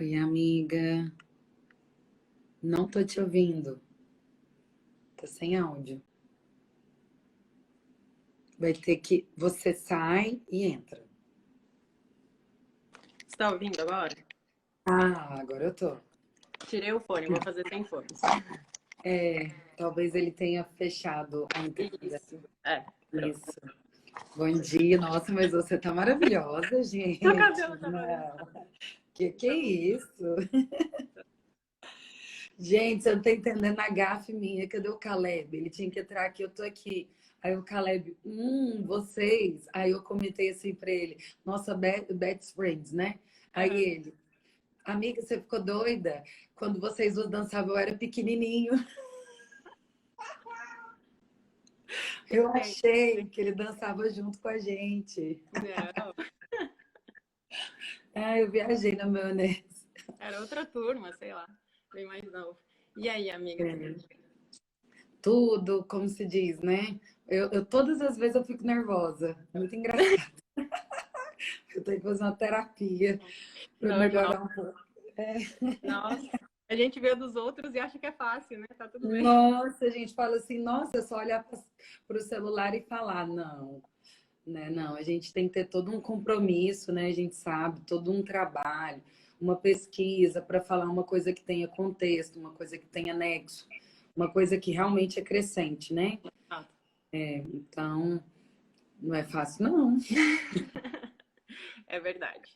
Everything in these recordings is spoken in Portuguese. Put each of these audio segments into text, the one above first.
Oi, amiga. Não tô te ouvindo. Tá sem áudio. Vai ter que. Você sai e entra. Você tá ouvindo agora? Ah, agora eu tô. Tirei o fone, vou fazer sem fones. Talvez ele tenha fechado a entrada. Isso. É, pronto. Isso. Bom dia. Nossa, mas você tá maravilhosa, Seu gente. cabelo tá Não. balançando. Que é isso? Gente, você não tá entendendo a gafe minha. Cadê o Caleb? Ele tinha que entrar aqui, eu tô aqui. Aí o Caleb, vocês. Aí eu comentei assim pra ele, nossa, best friends, né? Aí Aham. ele, amiga, você ficou doida? Quando vocês duas dançavam, eu era pequenininho. Eu Gente, achei que ele dançava junto com a gente. não, Ah, eu viajei na maionese. era outra turma, sei lá, bem mais novo. E aí, amiga, tudo bem? Tudo, como se diz, né? Todas as vezes eu fico nervosa. Muito engraçado. Eu tenho que fazer uma terapia para Normal. melhorar um pouco. Nossa, a gente vê dos outros e acha que é fácil, né? Tá tudo bem. Nossa, a gente fala assim, nossa, é só olhar para o celular e falar, não, né? Não, a gente tem que ter todo um compromisso, né? A gente sabe, todo um trabalho, uma pesquisa para falar uma coisa que tenha contexto, uma coisa que tenha nexo, uma coisa que realmente é crescente, né? Ah, Então, não é fácil, não. é verdade.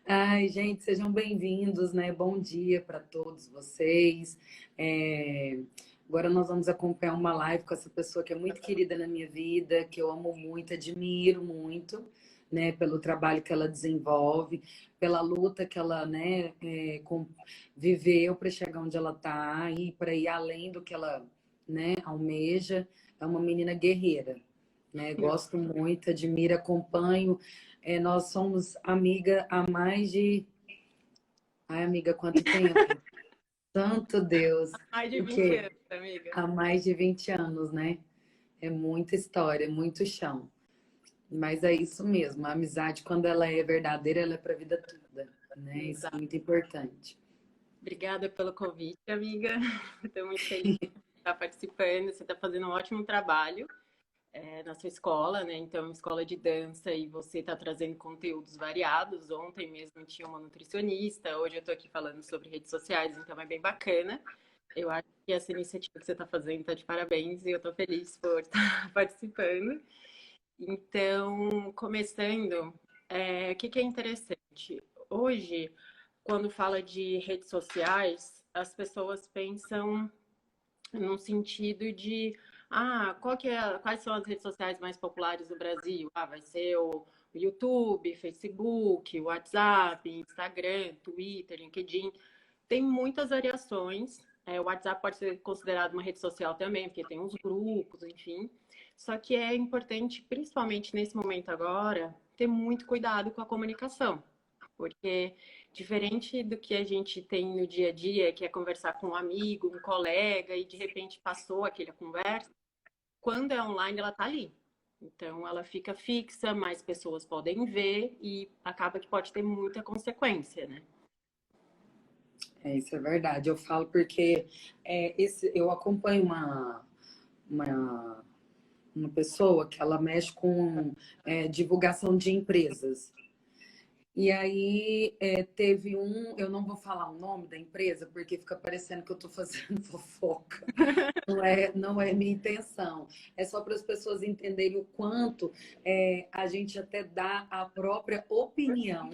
Ai, gente, sejam bem-vindos, né? Bom dia para todos vocês. É, Agora nós vamos acompanhar uma live com essa pessoa que é muito querida na minha vida, que eu amo muito, admiro muito, né? Pelo trabalho que ela desenvolve, pela luta que ela, né, viveu para chegar onde ela está e para ir além do que ela, né, almeja. É uma menina guerreira, né? Gosto muito, admiro, acompanho. Nós somos amiga há mais de. Ai, amiga, quanto tempo? Santo Deus. Mais de O 20 quê? anos, amiga. Há mais de 20 anos, né? É muita história, muito chão. Mas é isso mesmo. A amizade, quando ela é verdadeira, ela é para a vida toda, né? Isso é Exato. muito importante. Obrigada pelo convite, amiga. Estou muito feliz de estar participando. Você está fazendo um ótimo trabalho. Na sua escola, né? Então, escola de dança e você está trazendo conteúdos variados. Ontem mesmo tinha uma nutricionista, hoje eu estou aqui falando sobre redes sociais, então é bem bacana. Eu acho que essa iniciativa que você está fazendo está de parabéns e eu estou feliz por estar participando. Então, começando, o que que é interessante? Hoje, quando fala de redes sociais, as pessoas pensam no sentido de quais são as redes sociais mais populares do Brasil? Vai ser o YouTube, Facebook, WhatsApp, Instagram, Twitter, LinkedIn. Tem muitas variações. O WhatsApp pode ser considerado uma rede social também, porque tem uns grupos, enfim. Só que é importante, principalmente nesse momento agora, ter muito cuidado com a comunicação. Porque diferente do que a gente tem no dia a dia, que é conversar com um amigo, um colega, e de repente passou aquela conversa, quando é online ela tá ali. Então ela fica fixa, mais pessoas podem ver e acaba que pode ter muita consequência, né? Isso é verdade. Eu falo porque eu acompanho uma, uma pessoa que ela mexe com divulgação de empresas. E aí teve eu não vou falar o nome da empresa, porque fica parecendo que eu estou fazendo fofoca. Não é minha intenção. É só para as pessoas entenderem o quanto a gente até dá a própria opinião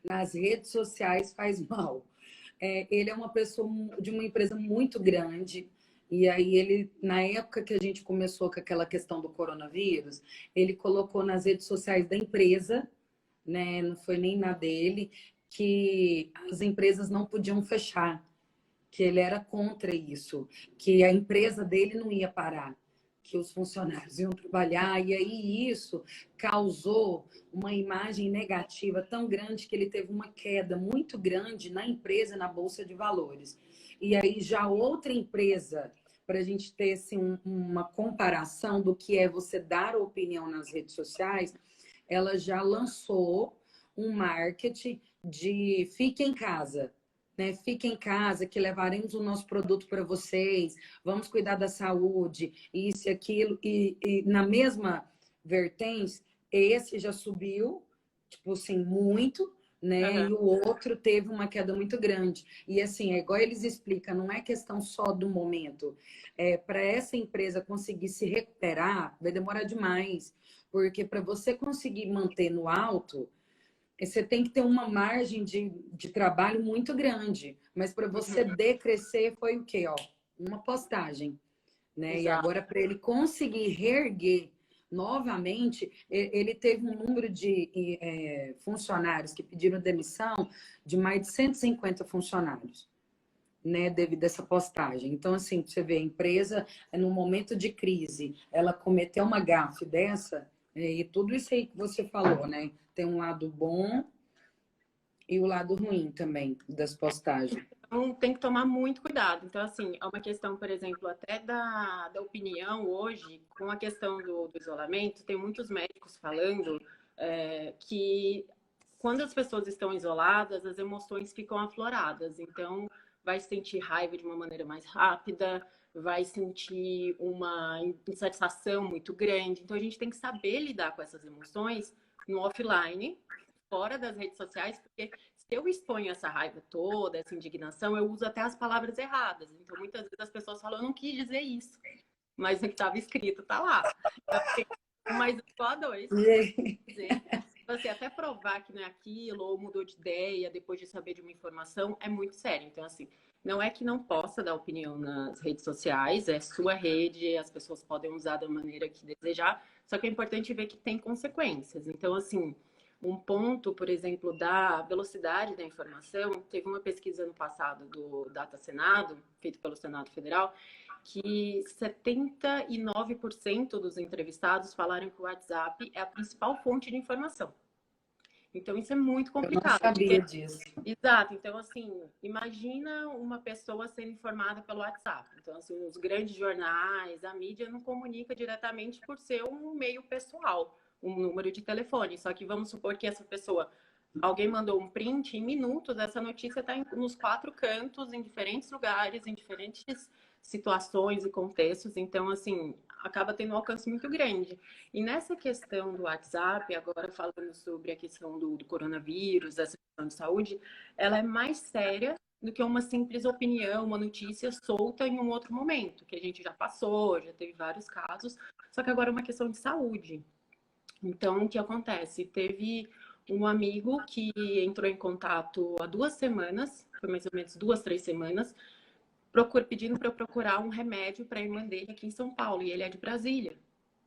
nas redes sociais faz mal. Ele é uma pessoa de uma empresa muito grande. E aí ele, na época que a gente começou com aquela questão do coronavírus, ele colocou nas redes sociais da empresa, né? Não foi nem na dele, que as empresas não podiam fechar, que ele era contra isso, que a empresa dele não ia parar, que os funcionários iam trabalhar, e aí isso causou uma imagem negativa tão grande que ele teve uma queda muito grande na empresa, na Bolsa de Valores. E aí já outra empresa, para a gente ter assim, uma comparação do que é você dar opinião nas redes sociais, ela já lançou um marketing de fique em casa, né? Fique em casa, que levaremos o nosso produto para vocês, vamos cuidar da saúde, isso e aquilo. E na mesma vertente, esse já subiu, tipo assim, muito, né? Aham. E o outro teve uma queda muito grande. E assim, é igual eles explicam, não é questão só do momento. Para essa empresa conseguir se recuperar, vai demorar demais. Porque para você conseguir manter no alto, você tem que ter uma margem de trabalho muito grande. Mas para você Uhum. decrescer foi o quê? Ó, uma postagem, né? E Exato. agora, para ele conseguir reerguer novamente, ele teve um número de funcionários que pediram demissão de mais de 150 funcionários, né, devido a essa postagem. Então, assim, você vê, a empresa, num momento de crise, ela cometeu uma gafe dessa, e tudo isso aí que você falou, né? Tem um lado bom e o lado ruim também das postagens. Então, tem que tomar muito cuidado. Então, assim, é uma questão, por exemplo, até da opinião hoje, com a questão do isolamento, tem muitos médicos falando que quando as pessoas estão isoladas, as emoções ficam afloradas. Então, vai sentir raiva de uma maneira mais rápida, vai sentir uma insatisfação muito grande. Então, a gente tem que saber lidar com essas emoções no offline, fora das redes sociais, porque se eu exponho essa raiva toda, essa indignação, eu uso até as palavras erradas. Então, muitas vezes as pessoas falam, eu não quis dizer isso, mas o que estava escrito está lá. Então, assim, um mais um igual a dois. Dizer, você até provar que não é aquilo, ou mudou de ideia depois de saber de uma informação, é muito sério. Então, assim, não é que não possa dar opinião nas redes sociais, é sua rede, as pessoas podem usar da maneira que desejar, só que é importante ver que tem consequências. Então, assim, um ponto, por exemplo, da velocidade da informação, teve uma pesquisa no passado do Data Senado, feito pelo Senado Federal, que 79% dos entrevistados falaram que o WhatsApp é a principal fonte de informação. Então, isso é muito Eu não complicado, sabia porque, disso. exato, então, assim, imagina uma pessoa sendo informada pelo WhatsApp. Então, assim, os grandes jornais, a mídia não comunica diretamente por ser um meio pessoal, um número de telefone. Só que vamos supor que essa pessoa, alguém mandou um print, em minutos, essa notícia está nos quatro cantos, em diferentes lugares, em diferentes situações e contextos. Então, assim, acaba tendo um alcance muito grande. E nessa questão do WhatsApp, agora falando sobre a questão do coronavírus, essa questão de saúde, ela é mais séria do que uma simples opinião, uma notícia solta em um outro momento, que a gente já passou, já teve vários casos, só que agora é uma questão de saúde. Então, o que acontece? Teve um amigo que entrou em contato há 2 semanas, foi mais ou menos 2, 3 semanas, pedindo para eu procurar um remédio para a irmã dele aqui em São Paulo, e ele é de Brasília.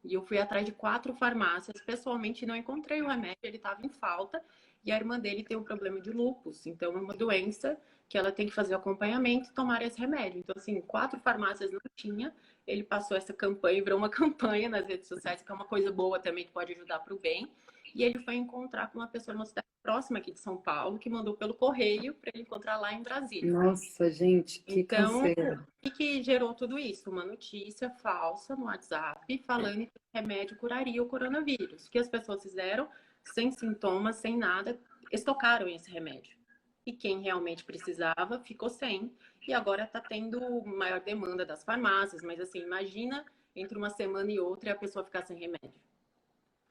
E eu fui atrás de 4 farmácias, pessoalmente não encontrei o remédio, ele estava em falta, e a irmã dele tem um problema de lúpus, então é uma doença que ela tem que fazer acompanhamento e tomar esse remédio. Então, assim, 4 farmácias não tinha, ele passou essa campanha, virou uma campanha nas redes sociais, que é uma coisa boa também, que pode ajudar para o bem, e ele foi encontrar com uma pessoa numa cidade próxima aqui de São Paulo, que mandou pelo correio para ele encontrar lá em Brasília. Nossa, gente, que Então, canseira. o que gerou tudo isso? Uma notícia falsa no WhatsApp falando que o remédio curaria o coronavírus. O que as pessoas fizeram, sem sintomas, sem nada, estocaram esse remédio. E quem realmente precisava ficou sem. E agora está tendo maior demanda das farmácias. Mas assim, imagina entre uma semana e outra a pessoa ficar sem remédio.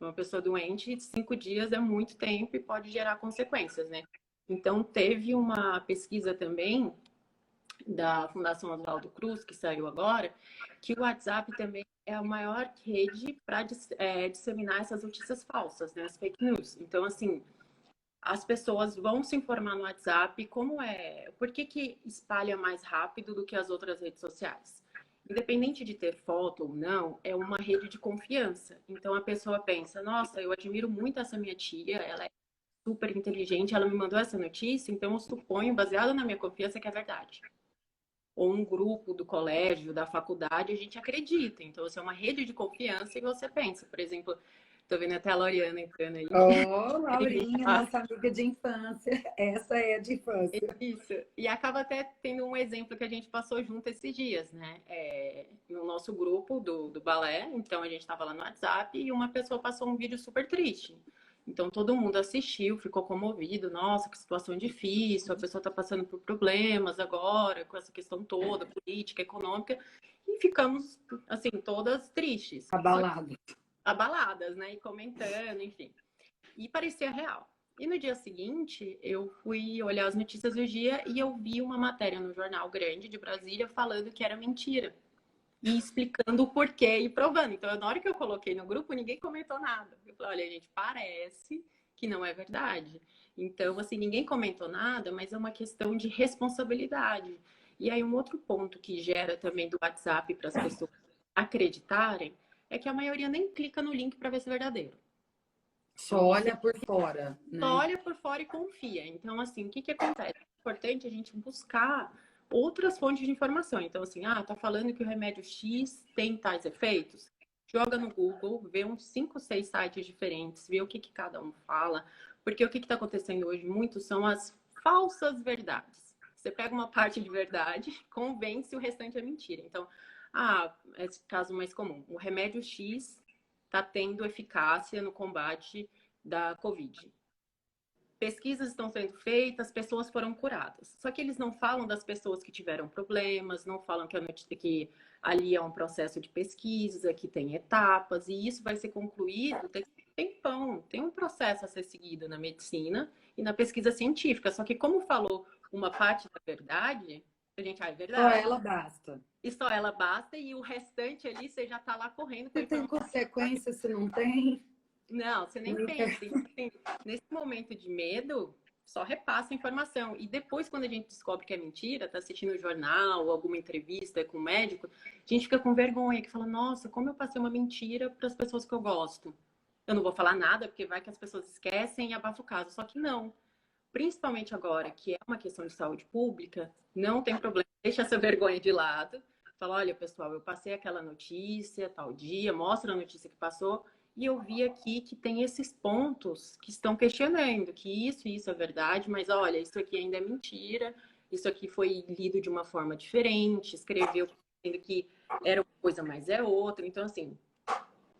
Uma pessoa doente, 5 dias é muito tempo e pode gerar consequências, né? Então, teve uma pesquisa também da Fundação Oswaldo Cruz, que saiu agora, que o WhatsApp também é a maior rede para disseminar essas notícias falsas, né, as fake news. Então, assim, as pessoas vão se informar no WhatsApp, por que espalha mais rápido do que as outras redes sociais? Independente de ter foto ou não, é uma rede de confiança. Então a pessoa pensa, nossa, eu admiro muito essa minha tia, ela é super inteligente, ela me mandou essa notícia, então eu suponho, baseado na minha confiança, que é verdade ou um grupo do colégio, da faculdade, a gente acredita. Então, você é uma rede de confiança e você pensa. Por exemplo, tô vendo até a Loriana entrando aí. Oh, Laurinha, nossa amiga de infância. Essa é a de infância. Isso. E acaba até tendo um exemplo que a gente passou junto esses dias, né? No nosso grupo do balé, então a gente estava lá no WhatsApp e uma pessoa passou um vídeo super triste. Então, todo mundo assistiu, ficou comovido. Nossa, que situação difícil, a pessoa está passando por problemas agora, com essa questão toda, política, econômica. E ficamos, assim, todas tristes. Só que Abalado. abaladas, né? E comentando, enfim. E parecia real. E no dia seguinte, eu fui olhar as notícias do dia e eu vi uma matéria no jornal grande de Brasília falando que era mentira. E explicando o porquê e provando. Então, na hora que eu coloquei no grupo, ninguém comentou nada. Eu falei, olha, gente, parece que não é verdade. Então, assim, ninguém comentou nada, mas é uma questão de responsabilidade. E aí, um outro ponto que gera também do WhatsApp para as pessoas acreditarem é que a maioria nem clica no link para ver se é verdadeiro. Só Então, você olha por fora, só né? olha por fora e confia. Então, assim, o que que acontece? É importante a gente buscar outras fontes de informação. Então, assim, tá falando que o remédio X tem tais efeitos? Joga no Google, vê uns 5, 6 sites diferentes, vê o que que cada um fala. Porque o que está acontecendo hoje muito são as falsas verdades. Você pega uma parte de verdade, convence, o restante é mentira. Então, esse caso mais comum. O remédio X está tendo eficácia no combate da Covid. Pesquisas estão sendo feitas, pessoas foram curadas. Só que eles não falam das pessoas que tiveram problemas, não falam que ali é um processo de pesquisa, que tem etapas, e isso vai ser concluído, tem um tempão, tem um processo a ser seguido na medicina e na pesquisa científica. Só que como falou uma parte da verdade, a gente, é Só verdade, ela basta. e só ela basta, e o restante ali você já está lá correndo com a Se tem informação. consequência, se não tem, Não, você nem não pensa. quer. Então, assim, nesse momento de medo, só repassa a informação. E depois, quando a gente descobre que é mentira, tá assistindo o jornal, alguma entrevista com o médico, a gente fica com vergonha, que fala, nossa, como eu passei uma mentira para as pessoas que eu gosto. Eu não vou falar nada, porque vai que as pessoas esquecem e abafa o caso. Só que não. Principalmente agora, que é uma questão de saúde pública, não tem problema. Deixa essa vergonha de lado. Fala, olha, pessoal, eu passei aquela notícia, tal dia, mostra a notícia que passou, e eu vi aqui que tem esses pontos que estão questionando, que isso é verdade, mas olha, isso aqui ainda é mentira, isso aqui foi lido de uma forma diferente, escreveu dizendo que era uma coisa, mas é outra. Então, assim,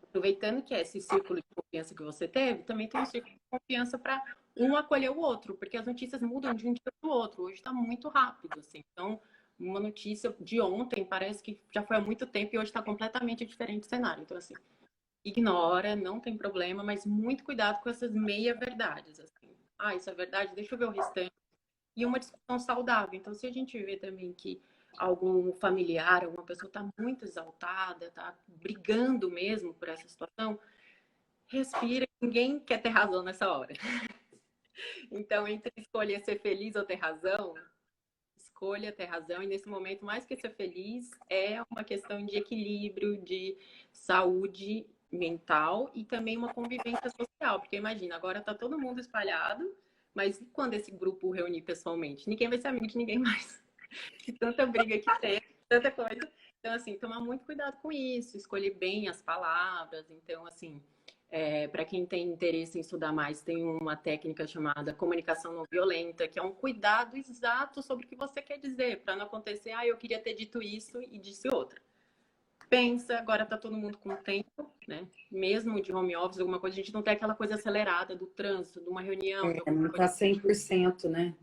aproveitando que é esse círculo de confiança que você teve, também tem um círculo de confiança para um acolher o outro, porque as notícias mudam de um dia para o outro. Hoje está muito rápido, assim. Então, uma notícia de ontem parece que já foi há muito tempo e hoje está completamente diferente o cenário. Então, assim, ignora, não tem problema, mas muito cuidado com essas meia-verdades, assim. Isso é verdade, deixa eu ver o restante. E uma discussão saudável. Então, se a gente vê também que algum familiar, alguma pessoa está muito exaltada, está brigando mesmo por essa situação, respira. Ninguém quer ter razão nessa hora. Então, entre escolher ser feliz ou ter razão, escolha ter razão. E nesse momento, mais que ser feliz, é uma questão de equilíbrio, de saúde mental e também uma convivência social. Porque imagina, agora está todo mundo espalhado, mas e quando esse grupo reunir pessoalmente? Ninguém vai ser amigo de ninguém mais. De tanta briga que tem, tanta coisa. Então, assim, tomar muito cuidado com isso, escolher bem as palavras. Então, assim, para quem tem interesse em estudar mais, tem uma técnica chamada comunicação não violenta, que é um cuidado exato sobre o que você quer dizer, para não acontecer, eu queria ter dito isso e disse outra. Pensa, agora tá todo mundo com tempo, né? Mesmo de home office, alguma coisa, a gente não tem aquela coisa acelerada do trânsito, de uma reunião, de alguma Não coisa. está 100%, né?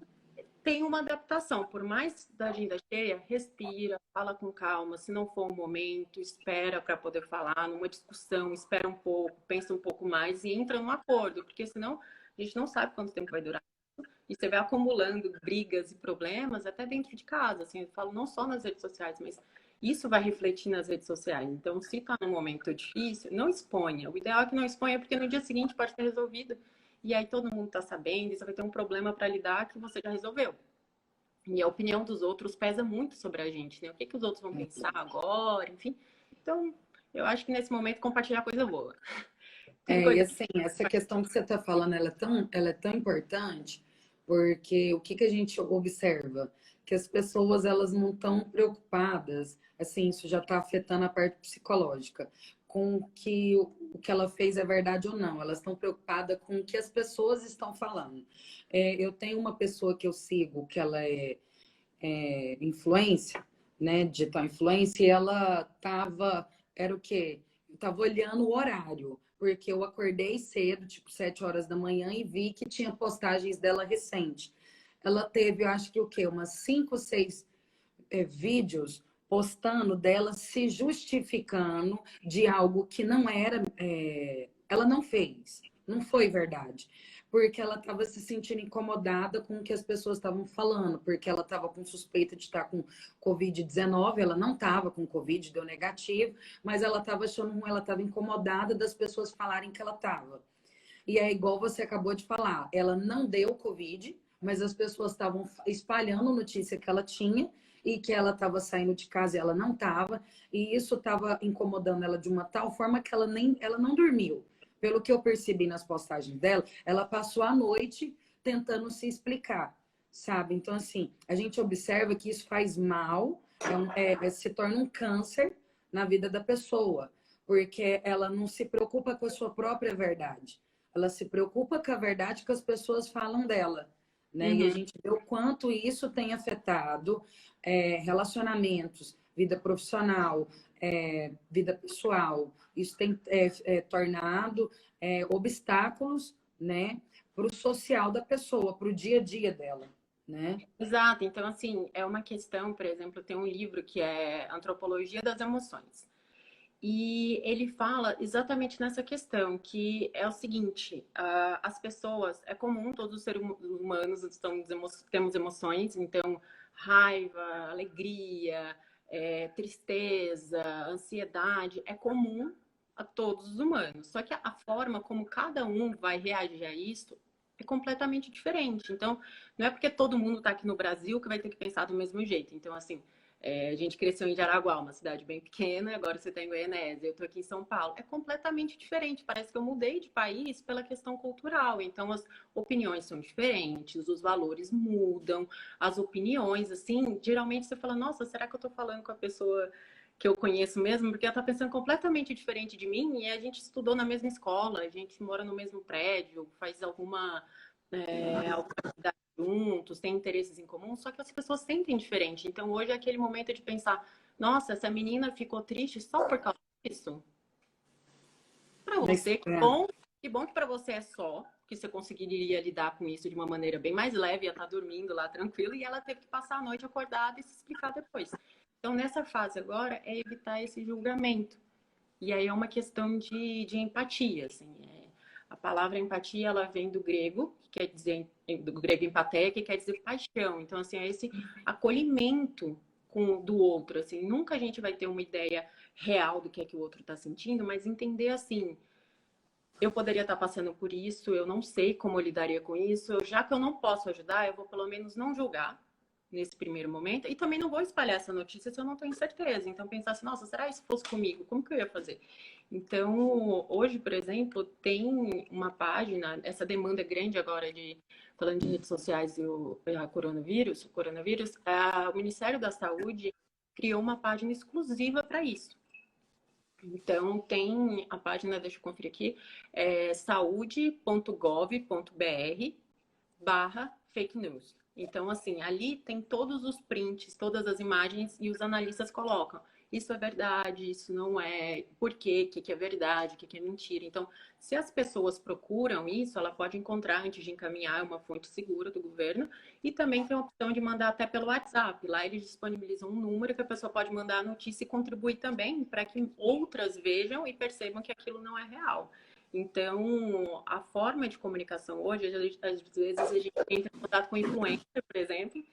Tem uma adaptação, por mais da agenda cheia, respira, fala com calma, se não for o momento, espera para poder falar, numa discussão, espera um pouco, pensa um pouco mais e entra num acordo, porque senão a gente não sabe quanto tempo vai durar. E você vai acumulando brigas e problemas até dentro de casa, assim, eu falo não só nas redes sociais, mas isso vai refletir nas redes sociais. Então, se está num momento difícil, não exponha. O ideal é que não exponha, porque no dia seguinte pode ter resolvido. E aí todo mundo está sabendo, e você vai ter um problema para lidar que você já resolveu. E a opinião dos outros pesa muito sobre a gente, né? O que, que os outros vão pensar agora, enfim. Então, eu acho que nesse momento compartilhar coisa boa. Tem E coisa. assim, essa questão que você está falando, ela é tão importante, porque o que que a gente observa? Que as pessoas, elas não estão preocupadas, assim, isso já está afetando a parte psicológica, com que o que ela fez é verdade ou não. Elas estão preocupadas com o que as pessoas estão falando. Eu tenho uma pessoa que eu sigo, que ela é influência, né, digital influência, e ela era o quê? Estava olhando o horário. porque eu acordei cedo, tipo 7 horas da manhã, e vi que tinha postagens dela recente. Ela teve, eu acho que o quê? Umas 5, 6 vídeos postando dela se justificando de algo que não era, ela não fez, não foi verdade, porque ela estava se sentindo incomodada com o que as pessoas estavam falando, porque ela estava com suspeita de estar com Covid-19, ela não estava com Covid, deu negativo, mas ela estava achando ruim, ela estava incomodada das pessoas falarem que ela estava. E é igual você acabou de falar, ela não deu Covid, mas as pessoas estavam espalhando notícia que ela tinha e que ela estava saindo de casa e ela não estava, e isso estava incomodando ela de uma tal forma que ela não dormiu. Pelo que eu percebi nas postagens dela, ela passou a noite tentando se explicar, sabe? Então, assim, a gente observa que isso faz mal, se torna um câncer na vida da pessoa, porque ela não se preocupa com a sua própria verdade. Ela se preocupa com a verdade que as pessoas falam dela, né? E a Uhum. gente vê o quanto isso tem afetado relacionamentos, vida profissional, vida pessoal. Isso tem tornado obstáculos, né, para o social da pessoa, para o dia a dia dela, né? Exato. Então, assim, é uma questão, por exemplo, tem um livro que é Antropologia das Emoções. E ele fala exatamente nessa questão, que é o seguinte, as pessoas, é comum, todos os seres humanos temos emoções, então raiva, alegria, tristeza, ansiedade, é comum a todos os humanos. Só que a forma como cada um vai reagir a isso é completamente diferente. Então, não é porque todo mundo está aqui no Brasil que vai ter que pensar do mesmo jeito. Então, assim, a gente cresceu em Jaraguá, uma cidade bem pequena, e agora você está em Goianésia, eu estou aqui em São Paulo. É completamente diferente. Parece que eu mudei de país pela questão cultural. Então, as opiniões são diferentes, os valores mudam, as opiniões, assim, geralmente você fala, nossa, será que eu estou falando com a pessoa que eu conheço mesmo? Porque ela está pensando completamente diferente de mim e a gente estudou na mesma escola, a gente mora no mesmo prédio, faz alguma atividade juntos, têm interesses em comum, só que as pessoas sentem diferente. Então, hoje é aquele momento de pensar: nossa, essa menina ficou triste só por causa disso? Para Mas, você, que bom que para você é só, que você conseguiria lidar com isso de uma maneira bem mais leve, ia estar dormindo lá tranquilo, e ela teve que passar a noite acordada e se explicar depois. Então, nessa fase agora, é evitar esse julgamento. E aí é uma questão de empatia, assim. A palavra empatia, ela vem do grego, que quer dizer, do grego empatia, que quer dizer paixão. Então, assim, é esse acolhimento do outro, assim. Nunca a gente vai ter uma ideia real do que é que o outro está sentindo, mas entender, assim, eu poderia estar passando por isso, eu não sei como eu lidaria com isso, já que eu não posso ajudar, eu vou pelo menos não julgar nesse primeiro momento e também não vou espalhar essa notícia se eu não tenho certeza. Então pensar assim, nossa, será que se fosse comigo, como que eu ia fazer? Então, hoje, por exemplo, tem uma página, essa demanda grande agora de falando de redes sociais e o coronavírus, o Ministério da Saúde criou uma página exclusiva para isso. Então, tem a página, deixa eu conferir aqui, saude.gov.br/fake news. Então, assim, ali tem todos os prints, todas as imagens e os analistas colocam. Isso é verdade, isso não é, por quê, o que é verdade, o que é mentira. Então, se as pessoas procuram isso, ela pode encontrar antes de encaminhar uma fonte segura do governo e também tem a opção de mandar até pelo WhatsApp. Lá eles disponibilizam um número que a pessoa pode mandar a notícia e contribuir também para que outras vejam e percebam que aquilo não é real. Então, a forma de comunicação hoje, às vezes a gente entra em contato com influencer, por exemplo,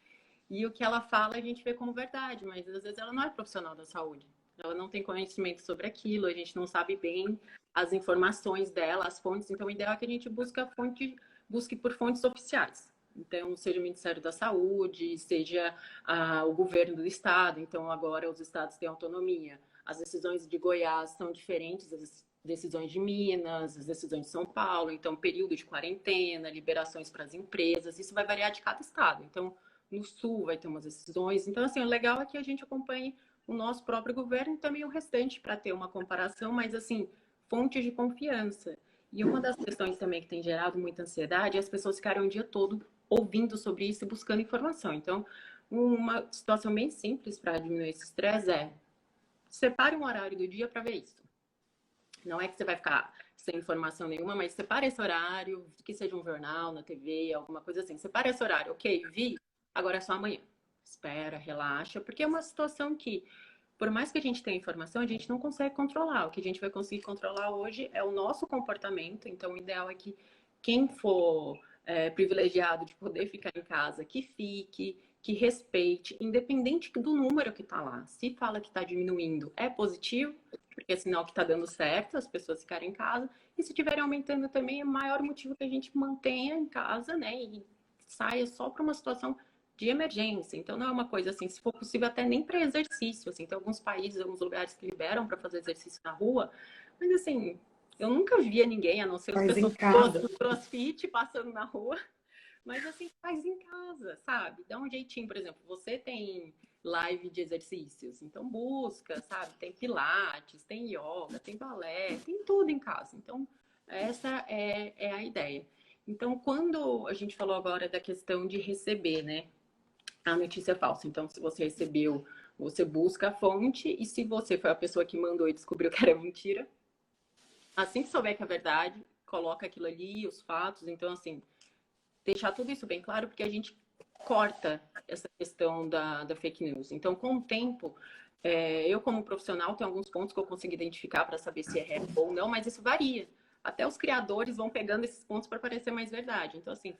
e o que ela fala a gente vê como verdade, mas às vezes ela não é profissional da saúde. Ela não tem conhecimento sobre aquilo, a gente não sabe bem as informações dela, as fontes. Então, o ideal é que a gente busque por fontes oficiais. Então, seja o Ministério da Saúde, seja o governo do estado. Então, agora os estados têm autonomia. As decisões de Goiás são diferentes das decisões de Minas, as decisões de São Paulo. Então, período de quarentena, liberações para as empresas, isso vai variar de cada estado. Então, no Sul vai ter umas decisões. Então, assim, o legal é que a gente acompanhe o nosso próprio governo e também o restante para ter uma comparação, mas, assim, fontes de confiança. E uma das questões também que tem gerado muita ansiedade é as pessoas ficarem o dia todo ouvindo sobre isso e buscando informação. Então, uma situação bem simples para diminuir esse estresse é separe um horário do dia para ver isso. Não é que você vai ficar sem informação nenhuma, mas separa esse horário, que seja um jornal, na TV, alguma coisa assim. Separa esse horário, ok, vi, agora é só amanhã. Espera, relaxa, porque é uma situação que, por mais que a gente tenha informação, a gente não consegue controlar. O que a gente vai conseguir controlar hoje é o nosso comportamento. Então, o ideal é que quem for privilegiado de poder ficar em casa, que fique, que respeite, independente do número que está lá. Se fala que está diminuindo, é positivo, porque é sinal que está dando certo, as pessoas ficarem em casa. E se estiverem aumentando também, é maior motivo que a gente mantenha em casa, né? E saia só para uma situação de emergência. Então, não é uma coisa assim, se for possível, até nem para exercício. Assim, tem alguns países, alguns lugares que liberam para fazer exercício na rua, mas assim, eu nunca via ninguém, a não ser as Faz em pessoas casa. do CrossFit passando na rua, mas assim, faz em casa, sabe? Dá um jeitinho, por exemplo, você tem live de exercícios, então busca, sabe? Tem pilates, tem yoga, tem balé, tem tudo em casa. Então, essa é a ideia. Então, quando a gente falou agora da questão de receber, né, a notícia falsa. Então, se você recebeu, você busca a fonte, e se você foi a pessoa que mandou e descobriu que era mentira, assim que souber que é verdade, coloca aquilo ali, os fatos. Então, assim, deixar tudo isso bem claro, porque a gente corta essa questão da fake news. Então, com o tempo, eu como profissional tenho alguns pontos que eu consigo identificar para saber se é real ou não, mas isso varia. Até os criadores vão pegando esses pontos para parecer mais verdade. Então, assim,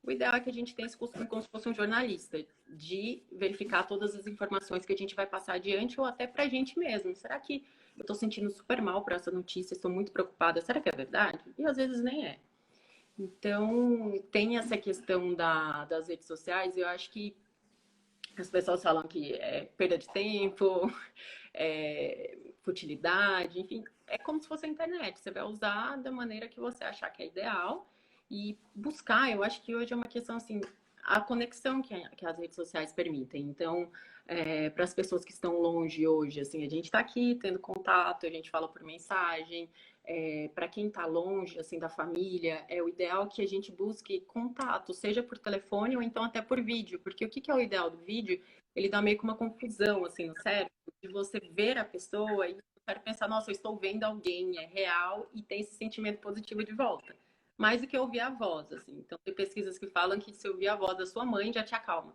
o ideal é que a gente tenha esse costume como se fosse um jornalista, de verificar todas as informações que a gente vai passar adiante ou até para a gente mesmo. Será que eu estou sentindo super mal por essa notícia, estou muito preocupada, será que é verdade? E às vezes nem é. Então, tem essa questão das redes sociais, eu acho que as pessoas falam que é perda de tempo, futilidade, enfim, é como se fosse a internet. Você vai usar da maneira que você achar que é ideal e buscar. Eu acho que hoje é uma questão assim, a conexão que as redes sociais permitem. Então, para as pessoas que estão longe hoje, assim, a gente está aqui tendo contato, a gente fala por mensagem. Para quem está longe, assim, da família, é o ideal que a gente busque contato, seja por telefone ou então até por vídeo, porque o que é o ideal do vídeo? Ele dá meio que uma confusão, assim, no cérebro, de você ver a pessoa e pensar, nossa, eu estou vendo alguém, é real, e tem esse sentimento positivo de volta. Mais do que ouvir a voz, assim. Então, tem pesquisas que falam que se ouvir a voz da sua mãe, já te acalma.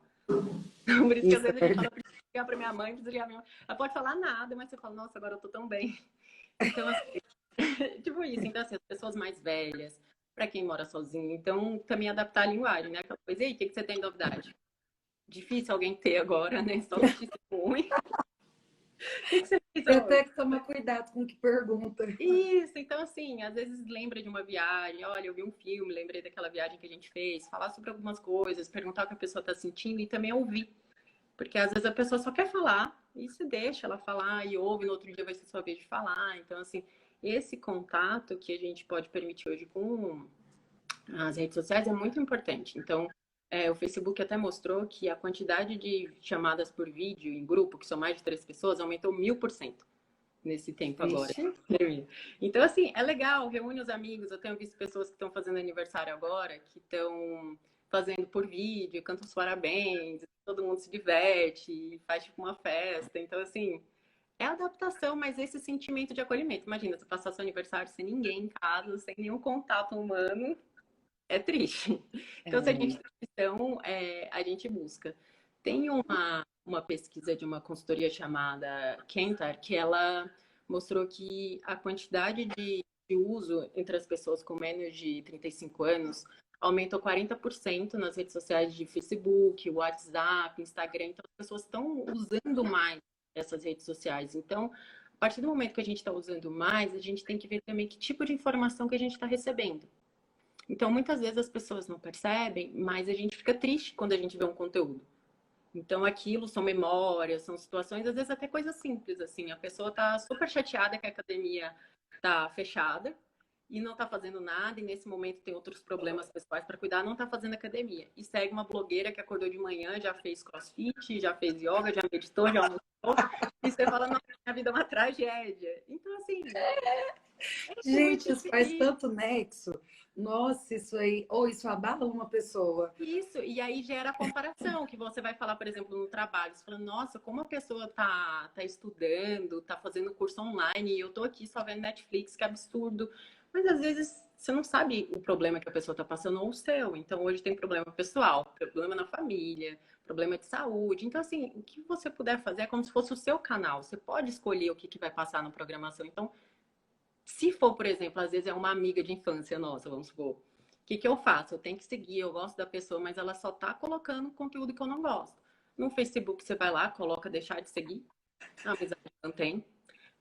Então, por isso que às Isso é vezes a gente fala, verdade. preciso ligar para minha mãe, preciso ligar pra minha mãe. Ela pode falar nada, mas você fala, nossa, agora eu tô tão bem. Então, assim, tipo isso. Então, assim, as pessoas mais velhas, para quem mora sozinho, então também adaptar a linguagem, né? Aquela coisa, e aí, o que você tem de novidade? Difícil alguém ter agora, né? Só notícia ruim. O que você fez Tem até hoje? que tomar cuidado com o que pergunta. Isso, então assim, às vezes lembra de uma viagem, olha, eu vi um filme, lembrei daquela viagem que a gente fez, falar sobre algumas coisas, perguntar o que a pessoa está sentindo e também ouvir. Porque às vezes a pessoa só quer falar e se deixa ela falar e ouve, no outro dia vai ser sua vez de falar. Então, assim, esse contato que a gente pode permitir hoje com as redes sociais é muito importante. Então, o Facebook até mostrou que a quantidade de chamadas por vídeo em grupo, que são mais de 3 pessoas, aumentou 1000% nesse tempo agora. Vixe. Então, assim, é legal, reúne os amigos. Eu tenho visto pessoas que estão fazendo aniversário agora, que estão fazendo por vídeo, cantam os parabéns, todo mundo se diverte, faz tipo uma festa. Então, assim, é adaptação, mas esse sentimento de acolhimento. Imagina, você passar seu aniversário sem ninguém em casa, sem nenhum contato humano, é triste. Então, se a gente É. tem opção, a gente busca. Tem uma pesquisa de uma consultoria chamada Kantar, que ela mostrou que a quantidade de uso entre as pessoas com menos de 35 anos aumentou 40% nas redes sociais de Facebook, WhatsApp, Instagram. Então, as pessoas estão usando mais essas redes sociais. Então, a partir do momento que a gente está usando mais, a gente tem que ver também que tipo de informação que a gente está recebendo. Então, muitas vezes as pessoas não percebem, mas a gente fica triste quando a gente vê um conteúdo. Então, aquilo são memórias, são situações, às vezes até coisas simples, assim. A pessoa tá super chateada que a academia tá fechada e não tá fazendo nada, e nesse momento tem outros problemas pessoais para cuidar, não tá fazendo academia. E segue uma blogueira que acordou de manhã, já fez crossfit, já fez yoga, já meditou, já almoçou, e você fala, nossa, minha vida é uma tragédia. Então, assim, é Gente, muito isso faz difícil. tanto nexo. Nossa, isso aí. Ou isso abala uma pessoa. Isso, e aí gera a comparação, que você vai falar, por exemplo, no trabalho, você fala, nossa, como a pessoa tá estudando, tá fazendo curso online, e eu tô aqui só vendo Netflix, que absurdo. Mas às vezes você não sabe o problema que a pessoa está passando ou o seu. Então hoje tem problema pessoal, problema na família, problema de saúde. Então, assim, o que você puder fazer é como se fosse o seu canal. Você pode escolher o que vai passar na programação. Então, se for, por exemplo, às vezes é uma amiga de infância nossa, vamos supor. O que eu faço? Eu tenho que seguir, eu gosto da pessoa, mas ela só tá colocando conteúdo que eu não gosto. No Facebook você vai lá, coloca deixar de seguir, a amizade mantém.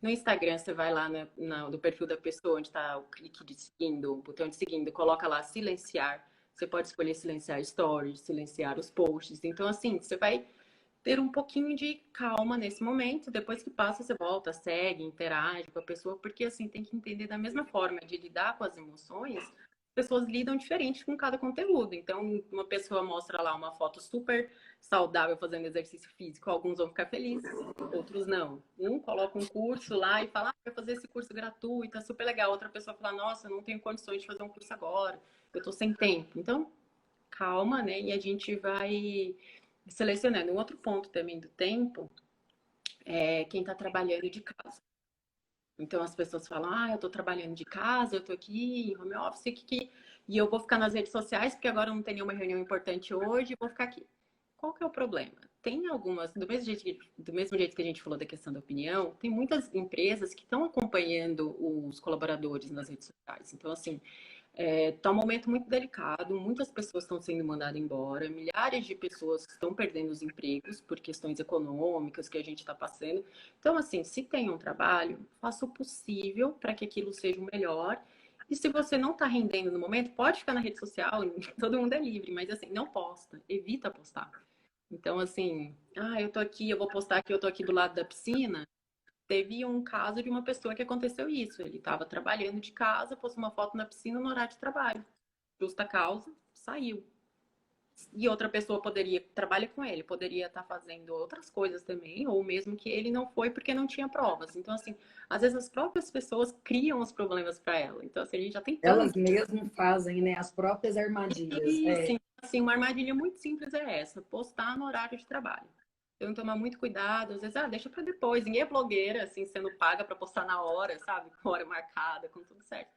No Instagram você vai lá no perfil da pessoa, onde está o clique de seguindo, o botão de seguindo, coloca lá silenciar. Você pode escolher silenciar stories, silenciar os posts. Então, assim, você vai ter um pouquinho de calma nesse momento. Depois que passa, você volta, segue, interage com a pessoa, porque assim tem que entender da mesma forma de lidar com as emoções. Pessoas lidam diferente com cada conteúdo. Então, uma pessoa mostra lá uma foto super saudável fazendo exercício físico, alguns vão ficar felizes, outros não. Um coloca um curso lá e fala, vai fazer esse curso gratuito, é super legal. Outra pessoa fala, nossa, eu não tenho condições de fazer um curso agora, eu tô sem tempo. Então, calma, né? E a gente vai selecionando. Um outro ponto também do tempo é quem está trabalhando de casa. Então as pessoas falam, eu estou trabalhando de casa, eu estou aqui em home office, e eu vou ficar nas redes sociais porque agora não tem nenhuma reunião importante hoje, vou ficar aqui. Qual que é o problema? Tem algumas, do mesmo jeito que a gente falou da questão da opinião, tem muitas empresas que estão acompanhando os colaboradores nas redes sociais. Então, assim, tá um momento muito delicado, muitas pessoas estão sendo mandadas embora, milhares de pessoas estão perdendo os empregos por questões econômicas que a gente está passando. Então, assim, se tem um trabalho, faça o possível para que aquilo seja o melhor. E se você não está rendendo no momento, pode ficar na rede social, todo mundo é livre, mas assim, não posta, evita postar. Então, assim, eu tô aqui, eu vou postar que eu tô aqui do lado da piscina. Teve um caso de uma pessoa que aconteceu isso. Ele estava trabalhando de casa, postou uma foto na piscina no horário de trabalho. Justa causa, saiu. E outra pessoa poderia, trabalha com ele, poderia estar fazendo outras coisas também, ou mesmo que ele não foi porque não tinha provas. Então, assim, às vezes as próprias pessoas criam os problemas para ela. Então, assim, a gente já tem Elas tanto. mesmo fazem, né, as próprias armadilhas. E, assim, uma armadilha muito simples é essa: postar no horário de trabalho. Então, tomar muito cuidado, às vezes, deixa para depois. Ninguém é blogueira, assim, sendo paga para postar na hora, sabe? Com hora marcada, com tudo certo.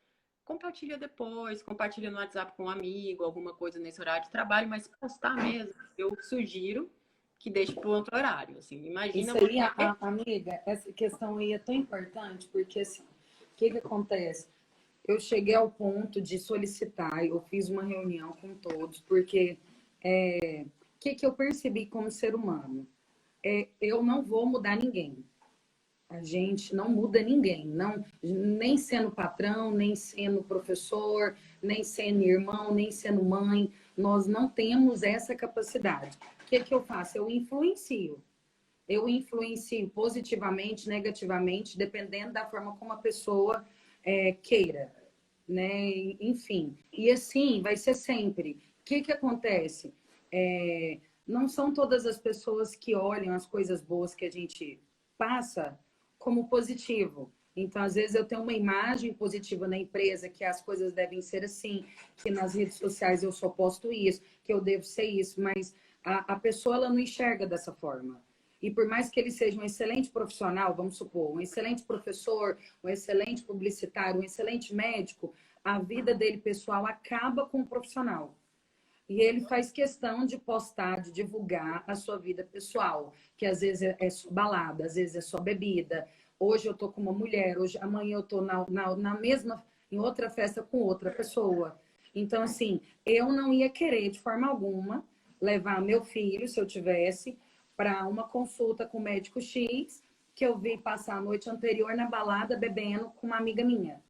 Compartilha depois, compartilha no WhatsApp com um amigo, alguma coisa nesse horário de trabalho, mas postar mesmo, eu sugiro que deixe para outro horário. Assim, imagina Isso aí, você. amiga, essa questão aí é tão importante, porque assim, o que acontece? Eu cheguei ao ponto de solicitar, eu fiz uma reunião com todos, porque o que eu percebi como ser humano? Eu não vou mudar ninguém. A gente não muda ninguém, não, nem sendo patrão, nem sendo professor, nem sendo irmão, nem sendo mãe. Nós não temos essa capacidade. O que eu faço? Eu influencio. Eu influencio positivamente, negativamente, dependendo da forma como a pessoa queira, né? Enfim. E assim vai ser sempre. O que acontece? Não são todas as pessoas que olham as coisas boas que a gente passa como positivo. Então, às vezes, eu tenho uma imagem positiva na empresa, que as coisas devem ser assim, que nas redes sociais eu só posto isso, que eu devo ser isso, mas a pessoa ela não enxerga dessa forma. E por mais que ele seja um excelente profissional, vamos supor, um excelente professor, um excelente publicitário, um excelente médico, a vida dele pessoal acaba com o profissional. E ele faz questão de postar, de divulgar a sua vida pessoal, que às vezes é só balada, às vezes é só bebida. Hoje eu tô com uma mulher, hoje, amanhã eu tô na mesma, em outra festa com outra pessoa. Então, assim, eu não ia querer de forma alguma levar meu filho, se eu tivesse, para uma consulta com o médico X, que eu vi passar a noite anterior na balada bebendo com uma amiga minha.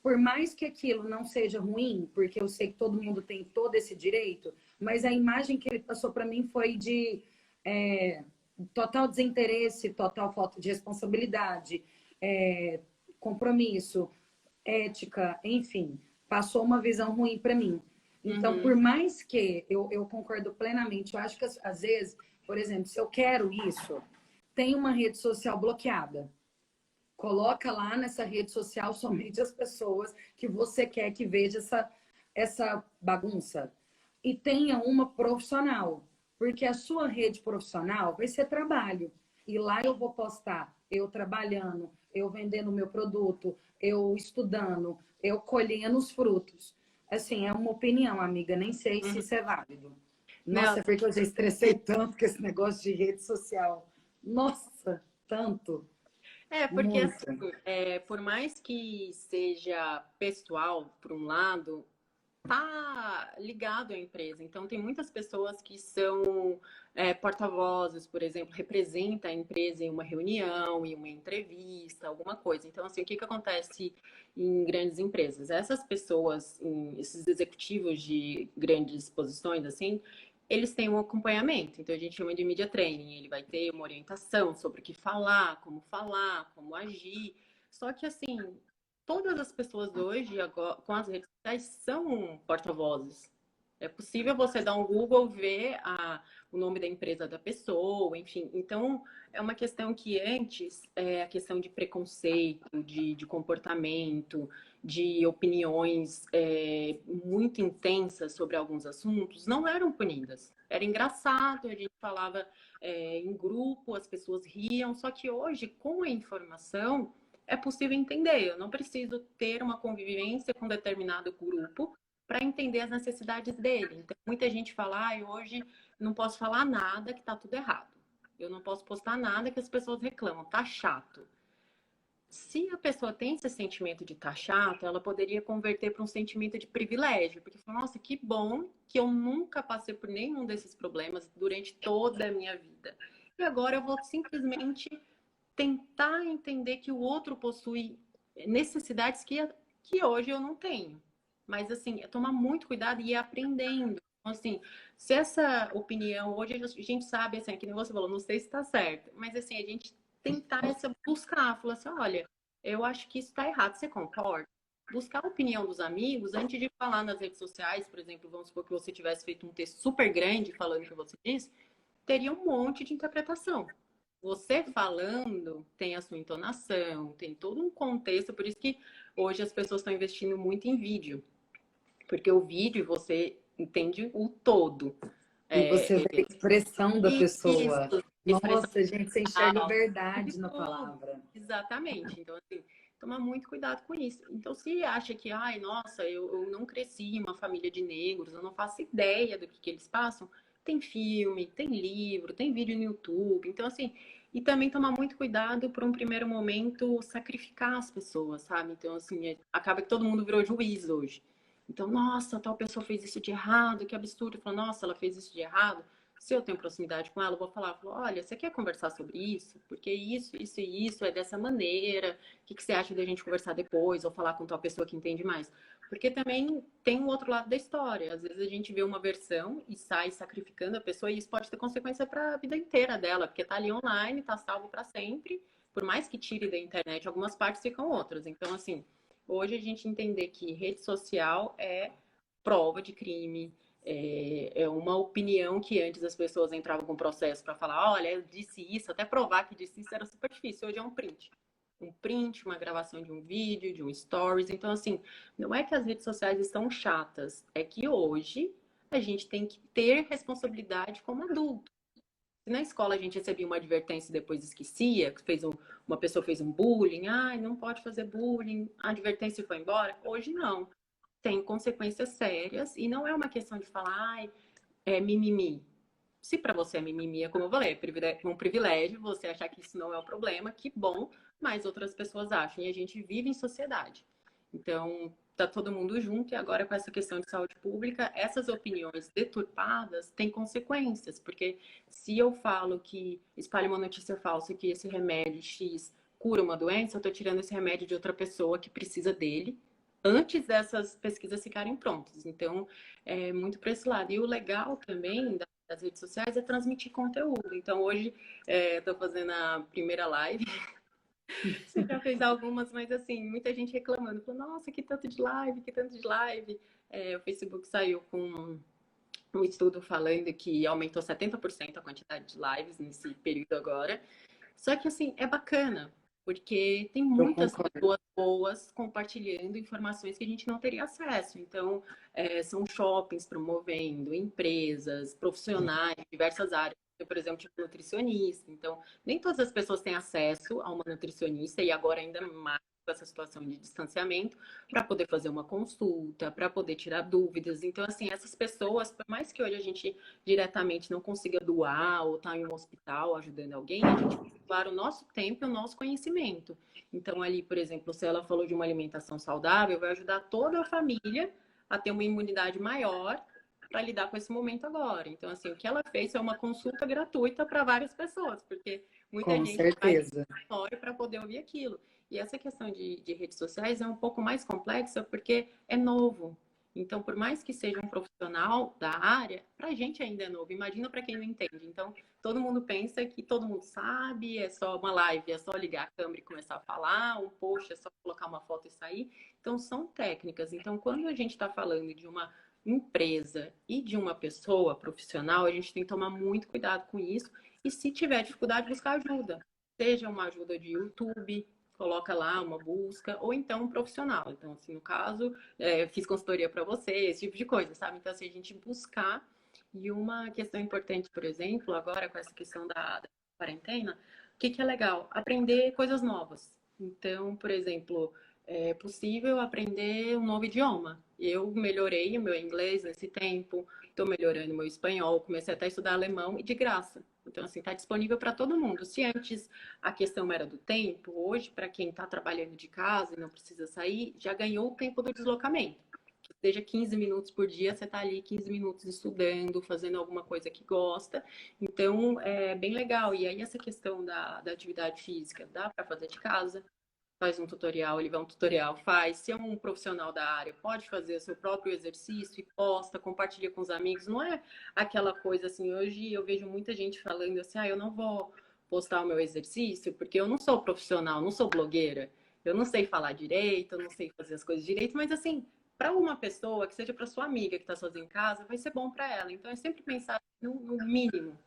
Por mais que aquilo não seja ruim, porque eu sei que todo mundo tem todo esse direito, mas a imagem que ele passou para mim foi de total desinteresse, total falta de responsabilidade, compromisso, ética, enfim, passou uma visão ruim para mim. Então, por mais que eu concordo plenamente, eu acho que às vezes, por exemplo, se eu quero isso, tem uma rede social bloqueada. Coloca lá nessa rede social somente as pessoas que você quer que veja essa bagunça. E tenha uma profissional, porque a sua rede profissional vai ser trabalho. E lá eu vou postar eu trabalhando, eu vendendo meu produto, eu estudando, eu colhendo os frutos. Assim, é uma opinião, amiga, nem sei se Uhum. isso é válido. Não, Nossa, é porque eu já estressei tanto com esse negócio de rede social. Nossa, tanto, porque assim, muito. por mais que seja pessoal, por um lado, tá ligado à empresa. Então, tem muitas pessoas que são porta-vozes, por exemplo, representa a empresa em uma reunião, em uma entrevista, alguma coisa. Então, assim, o que que acontece em grandes empresas? Essas pessoas, esses executivos de grandes posições, assim, eles têm um acompanhamento. Então, a gente chama de media training. Ele vai ter uma orientação sobre o que falar, como agir. Só que, assim, todas as pessoas hoje, agora, com as redes sociais, são porta-vozes. É possível você dar um Google, ver o nome da empresa da pessoa, enfim. Então, é uma questão que antes, a questão de preconceito, de comportamento, de opiniões muito intensas sobre alguns assuntos, não eram punidas. Era engraçado, a gente falava em grupo, as pessoas riam, só que hoje, com a informação, é possível entender. Eu não preciso ter uma convivência com determinado grupo para entender as necessidades dele. Então, muita gente fala, hoje não posso falar nada que está tudo errado. Eu não posso postar nada que as pessoas reclamam, tá chato. Se a pessoa tem esse sentimento de estar chato, ela poderia converter para um sentimento de privilégio, porque fala, nossa, que bom que eu nunca passei por nenhum desses problemas durante toda a minha vida. E agora eu vou simplesmente tentar entender que o outro possui necessidades que hoje eu não tenho. Mas, assim, é tomar muito cuidado e ir aprendendo. Então, assim, se essa opinião, hoje a gente sabe, assim, que nem você falou, não sei se está certo, mas, assim, a gente tentar buscar, falar assim, olha, eu acho que isso está errado, você concorda? Buscar a opinião dos amigos antes de falar nas redes sociais, por exemplo, vamos supor que você tivesse feito um texto super grande falando o que você disse, teria um monte de interpretação. Você falando tem a sua entonação, tem todo um contexto, por isso que hoje as pessoas estão investindo muito em vídeo, porque o vídeo você entende o todo. E você vê a expressão da Isso, pessoa. expressão Nossa, gente, você enxerga a facial, verdade na tudo. palavra. Exatamente. Então, assim, tomar muito cuidado com isso. Então, se acha que, ai, nossa, eu não cresci em uma família de negros, eu não faço ideia do que eles passam, tem filme, tem livro, tem vídeo no YouTube. Então, assim, e também tomar muito cuidado para um primeiro momento sacrificar as pessoas, sabe? Então, assim, acaba que todo mundo virou juiz hoje. Então, nossa, tal pessoa fez isso de errado, que absurdo. Fala, nossa, ela fez isso de errado. Se eu tenho proximidade com ela, eu vou falar, olha, você quer conversar sobre isso? Porque isso e isso é dessa maneira. O que você acha da gente conversar depois ou falar com tal pessoa que entende mais? Porque também tem um outro lado da história. Às vezes a gente vê uma versão e sai sacrificando a pessoa e isso pode ter consequência para a vida inteira dela, porque tá ali online, tá salvo para sempre. Por mais que tire da internet, algumas partes ficam outras. Então, assim, hoje a gente entender que rede social é prova de crime, é uma opinião que antes as pessoas entravam com processo para falar, olha, eu disse isso, até provar que disse isso era super difícil. Hoje é um print. Um print, uma gravação de um vídeo, de um stories. Então, assim, não é que as redes sociais estão chatas, é que hoje a gente tem que ter responsabilidade como adulto. Se na escola a gente recebia uma advertência e depois esquecia, que uma pessoa fez um bullying, ai, não pode fazer bullying, a advertência foi embora. Hoje não. Tem consequências sérias e não é uma questão de falar, ai, é mimimi. Se para você é mimimi, é como eu falei, é um privilégio você achar que isso não é um problema, que bom, mas outras pessoas acham. E a gente vive em sociedade. Então, tá todo mundo junto e agora com essa questão de saúde pública, essas opiniões deturpadas têm consequências, porque se eu falo que espalho uma notícia falsa que esse remédio X cura uma doença, eu estou tirando esse remédio de outra pessoa que precisa dele antes dessas pesquisas ficarem prontas. Então, é muito para esse lado. E o legal também das redes sociais é transmitir conteúdo. Então, hoje, estou fazendo a primeira live. Você já fez algumas, mas assim, muita gente reclamando. Falou, nossa, que tanto de live, que tanto de live. O Facebook saiu com um estudo falando que aumentou 70% a quantidade de lives nesse período agora. Só que, assim, é bacana, porque tem Eu muitas concordo. pessoas boas compartilhando informações que a gente não teria acesso. Então, são shoppings promovendo, empresas, profissionais de diversas áreas por exemplo, tipo nutricionista. Então, nem todas as pessoas têm acesso a uma nutricionista e agora ainda mais com essa situação de distanciamento para poder fazer uma consulta, para poder tirar dúvidas. Então, assim, essas pessoas, por mais que hoje a gente diretamente não consiga doar ou estar em um hospital ajudando alguém, a gente tem, claro, o nosso tempo e o nosso conhecimento. Então, ali, por exemplo, se ela falou de uma alimentação saudável, vai ajudar toda a família a ter uma imunidade maior para lidar com esse momento agora. Então, assim, o que ela fez é uma consulta gratuita para várias pessoas, porque muita Com gente vai certeza. para poder ouvir aquilo. E essa questão de redes sociais é um pouco mais complexa porque é novo. Então, por mais que seja um profissional da área, para a gente ainda é novo. Imagina para quem não entende. Então, todo mundo pensa que todo mundo sabe, é só uma live, é só ligar a câmera e começar a falar, um post é só colocar uma foto e sair. Então, são técnicas. Então, quando a gente está falando de uma empresa e de uma pessoa profissional, a gente tem que tomar muito cuidado com isso. E se tiver dificuldade, buscar ajuda. Seja uma ajuda de YouTube, coloca lá uma busca, ou então um profissional. Então, assim, no caso, fiz consultoria para você, esse tipo de coisa, sabe? Então, assim, a gente buscar. E uma questão importante, por exemplo, agora com essa questão da quarentena, o que é legal? Aprender coisas novas. Então, por exemplo, é possível aprender um novo idioma. Eu melhorei o meu inglês nesse tempo, estou melhorando o meu espanhol, comecei até a estudar alemão e de graça. Então, assim, está disponível para todo mundo. Se antes a questão era do tempo, hoje, para quem está trabalhando de casa e não precisa sair, já ganhou o tempo do deslocamento. Que seja 15 minutos por dia, você está ali 15 minutos estudando, fazendo alguma coisa que gosta. Então, é bem legal. E aí, essa questão da atividade física, dá para fazer de casa, faz um tutorial, ele vai um tutorial, faz. Se é um profissional da área, pode fazer o seu próprio exercício e posta, compartilha com os amigos. Não é aquela coisa assim, hoje eu vejo muita gente falando assim, eu não vou postar o meu exercício porque eu não sou profissional, não sou blogueira. Eu não sei falar direito, eu não sei fazer as coisas direito, mas assim, para uma pessoa, que seja para sua amiga que está sozinha em casa, vai ser bom para ela. Então é sempre pensar no mínimo.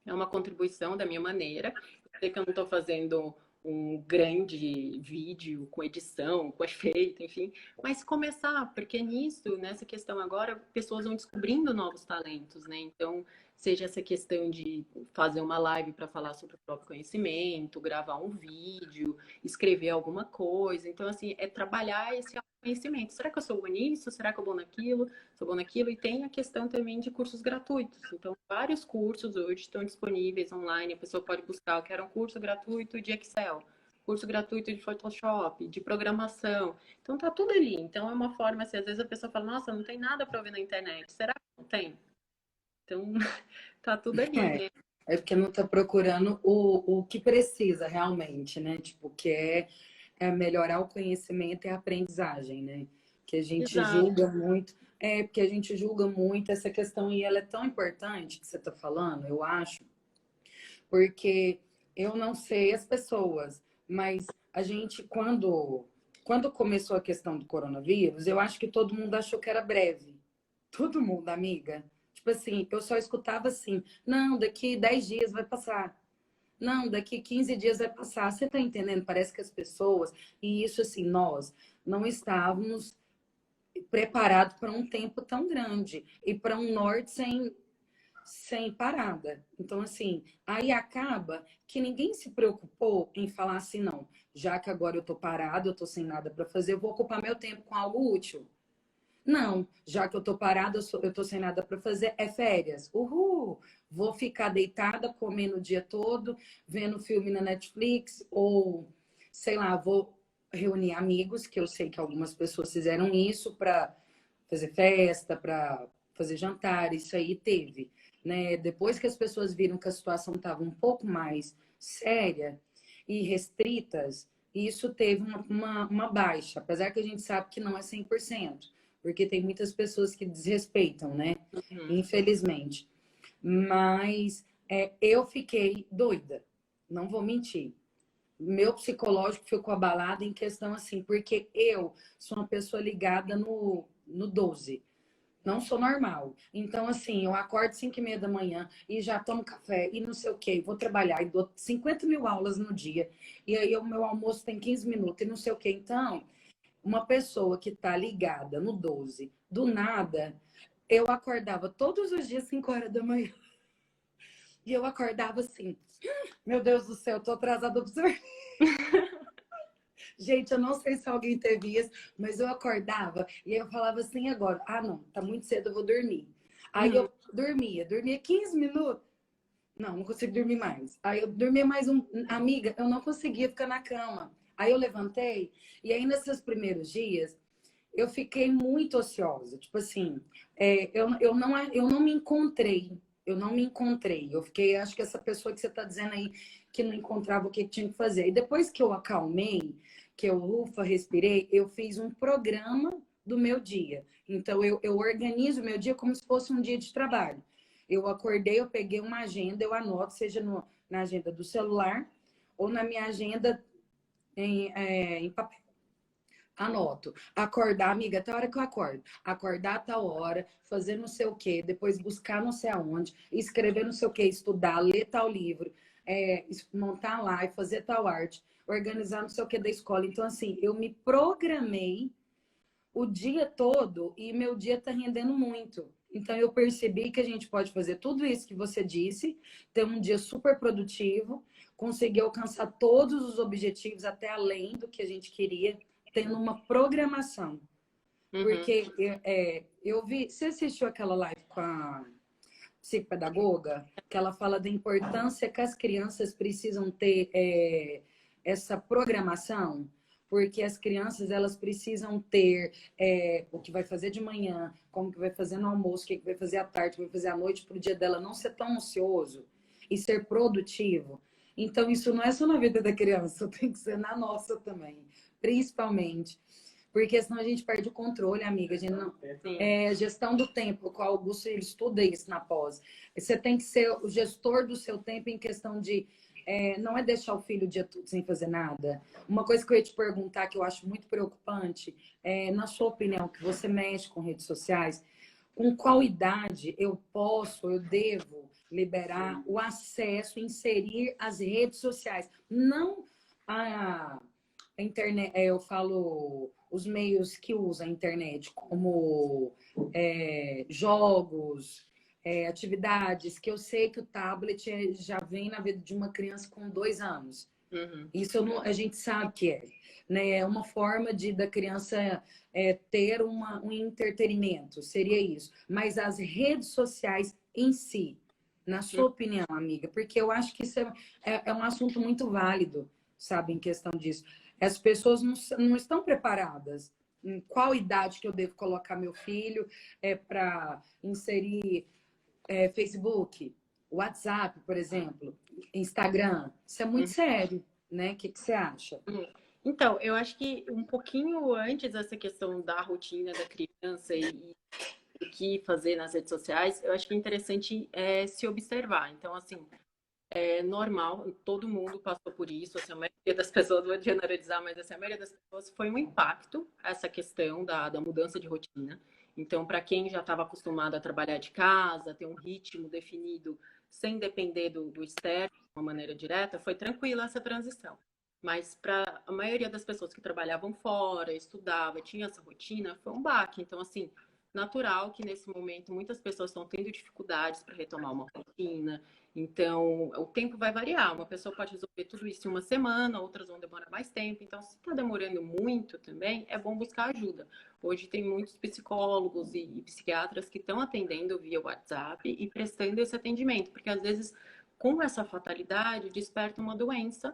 É uma contribuição da minha maneira. Eu sei que eu não estou fazendo um grande vídeo com edição, com efeito, enfim, mas começar, porque nisso, nessa questão agora, pessoas vão descobrindo novos talentos, né? Então, seja essa questão de fazer uma live para falar sobre o próprio conhecimento, gravar um vídeo, escrever alguma coisa. Então, assim, é trabalhar esse conhecimento. Será que eu sou bom nisso? Será que eu sou bom naquilo? Sou bom naquilo? E tem a questão também de cursos gratuitos. Então, vários cursos hoje estão disponíveis online. A pessoa pode buscar, eu quero um curso gratuito de Excel, curso gratuito de Photoshop, de programação. Então, tá tudo ali. Então, é uma forma, assim, às vezes a pessoa fala, nossa, não tem nada para ver na internet. Será que não tem? Então, tá tudo ali, É, né? é porque não está procurando o que precisa realmente, né? Tipo, que é melhorar o conhecimento e a aprendizagem, né? Que a gente Exato. julga muito. É, porque a gente julga muito essa questão e ela é tão importante que você está falando, eu acho, porque eu não sei as pessoas, mas a gente, quando começou a questão do coronavírus, eu acho que todo mundo achou que era breve. Todo mundo, amiga. Tipo assim, eu só escutava assim: não, daqui 10 dias vai passar. Não, daqui 15 dias vai passar. Você tá entendendo? Parece que as pessoas, e isso assim, nós não estávamos preparados para um tempo tão grande e para um norte sem parada. Então, assim, aí acaba que ninguém se preocupou em falar assim, não, já que agora eu tô parado, eu tô sem nada para fazer, eu vou ocupar meu tempo com algo útil. Não, já que eu tô parada, eu tô sem nada para fazer, é férias. Uhul! Vou ficar deitada, comendo o dia todo, vendo filme na Netflix, ou sei lá, vou reunir amigos, que eu sei que algumas pessoas fizeram isso para fazer festa, para fazer jantar, isso aí teve, né? Depois que as pessoas viram que a situação estava um pouco mais séria e restritas, isso teve uma baixa, apesar que a gente sabe que não é 100%, porque tem muitas pessoas que desrespeitam, né? Uhum. Infelizmente. Mas eu fiquei doida, não vou mentir. Meu psicológico ficou abalado em questão assim, porque eu sou uma pessoa ligada no 12. Não sou normal. Então, assim, eu acordo 5h30 da manhã e já tomo café e não sei o quê. Vou trabalhar e dou 50 mil aulas no dia. E aí o meu almoço tem 15 minutos e não sei o quê. Então, uma pessoa que tá ligada no 12, do nada, eu acordava todos os dias 5 horas da manhã. E eu acordava assim, meu Deus do céu, tô atrasada pro serviço. Gente, eu não sei se alguém teve isso, mas eu acordava e eu falava assim agora, ah não, tá muito cedo, eu vou dormir. Aí Uhum. eu dormia 15 minutos. Não, não consigo dormir mais. Aí eu dormia mais um. Amiga, eu não conseguia ficar na cama. Aí eu levantei, e aí nesses primeiros dias, eu fiquei muito ociosa. Tipo assim, eu não me encontrei. Eu não me encontrei. Eu fiquei, acho que essa pessoa que você está dizendo aí, que não encontrava o que tinha que fazer. E depois que eu acalmei, que eu, ufa, respirei, eu fiz um programa do meu dia. Então, eu organizo o meu dia como se fosse um dia de trabalho. Eu acordei, eu peguei uma agenda, eu anoto, seja na agenda do celular ou na minha agenda em papel. Anoto. Acordar, amiga, até a hora que eu acordo. Acordar a tal hora, fazer não sei o quê, depois buscar não sei aonde, escrever não sei o quê, estudar, ler tal livro, montar lá e fazer tal arte, organizar não sei o quê da escola. Então, assim, eu me programei o dia todo e meu dia está rendendo muito. Então, eu percebi que a gente pode fazer tudo isso que você disse, ter um dia super produtivo, conseguir alcançar todos os objetivos, até além do que a gente queria, tendo uma programação. Uhum. Porque eu vi. Você assistiu aquela live com a psicopedagoga? Que ela fala da importância que as crianças precisam ter essa programação, porque as crianças elas precisam ter o que vai fazer de manhã, como que vai fazer no almoço, o que vai fazer à tarde, o que vai fazer à noite, para o dia dela não ser tão ansioso e ser produtivo. Então, isso não é só na vida da criança, tem que ser na nossa também, principalmente. Porque senão a gente perde o controle, amiga. A gente não... Sim. Gestão do tempo, o Augusto ele estuda isso na pós. Você tem que ser o gestor do seu tempo em questão de não é deixar o filho o dia todo sem fazer nada. Uma coisa que eu ia te perguntar, que eu acho muito preocupante, na sua opinião, que você mexe com redes sociais, com qual idade eu devo liberar o acesso, inserir as redes sociais? Não a internet, eu falo os meios que usam a internet, como jogos, atividades, que eu sei que o tablet já vem na vida de uma criança com 2 anos. Uhum. Isso a gente sabe que né? É uma forma da criança ter um entretenimento, seria isso. Mas as redes sociais em si, na sua opinião, amiga, porque eu acho que isso é um assunto muito válido, sabe, em questão disso. As pessoas não estão preparadas. Em qual idade que eu devo colocar meu filho para inserir Facebook, WhatsApp, por exemplo, Instagram? Isso é muito Uhum. sério, né? O que você acha? Então, eu acho que um pouquinho antes dessa questão da rotina da criança e o que fazer nas redes sociais, eu acho que é interessante se observar. Então, assim, é normal, todo mundo passou por isso, assim, a maioria das pessoas, vou generalizar, mas assim, a maioria das pessoas foi um impacto essa questão da mudança de rotina. Então, para quem já estava acostumado a trabalhar de casa, ter um ritmo definido, sem depender do externo, de uma maneira direta, foi tranquila essa transição. Mas para a maioria das pessoas que trabalhavam fora, estudava, tinha essa rotina, foi um baque. Então, assim, natural que nesse momento muitas pessoas estão tendo dificuldades para retomar uma rotina. Então, o tempo vai variar. Uma pessoa pode resolver tudo isso em uma semana, outras vão demorar mais tempo. Então, se está demorando muito também, é bom buscar ajuda. Hoje tem muitos psicólogos e psiquiatras que estão atendendo via WhatsApp e prestando esse atendimento, porque às vezes, com essa fatalidade, desperta uma doença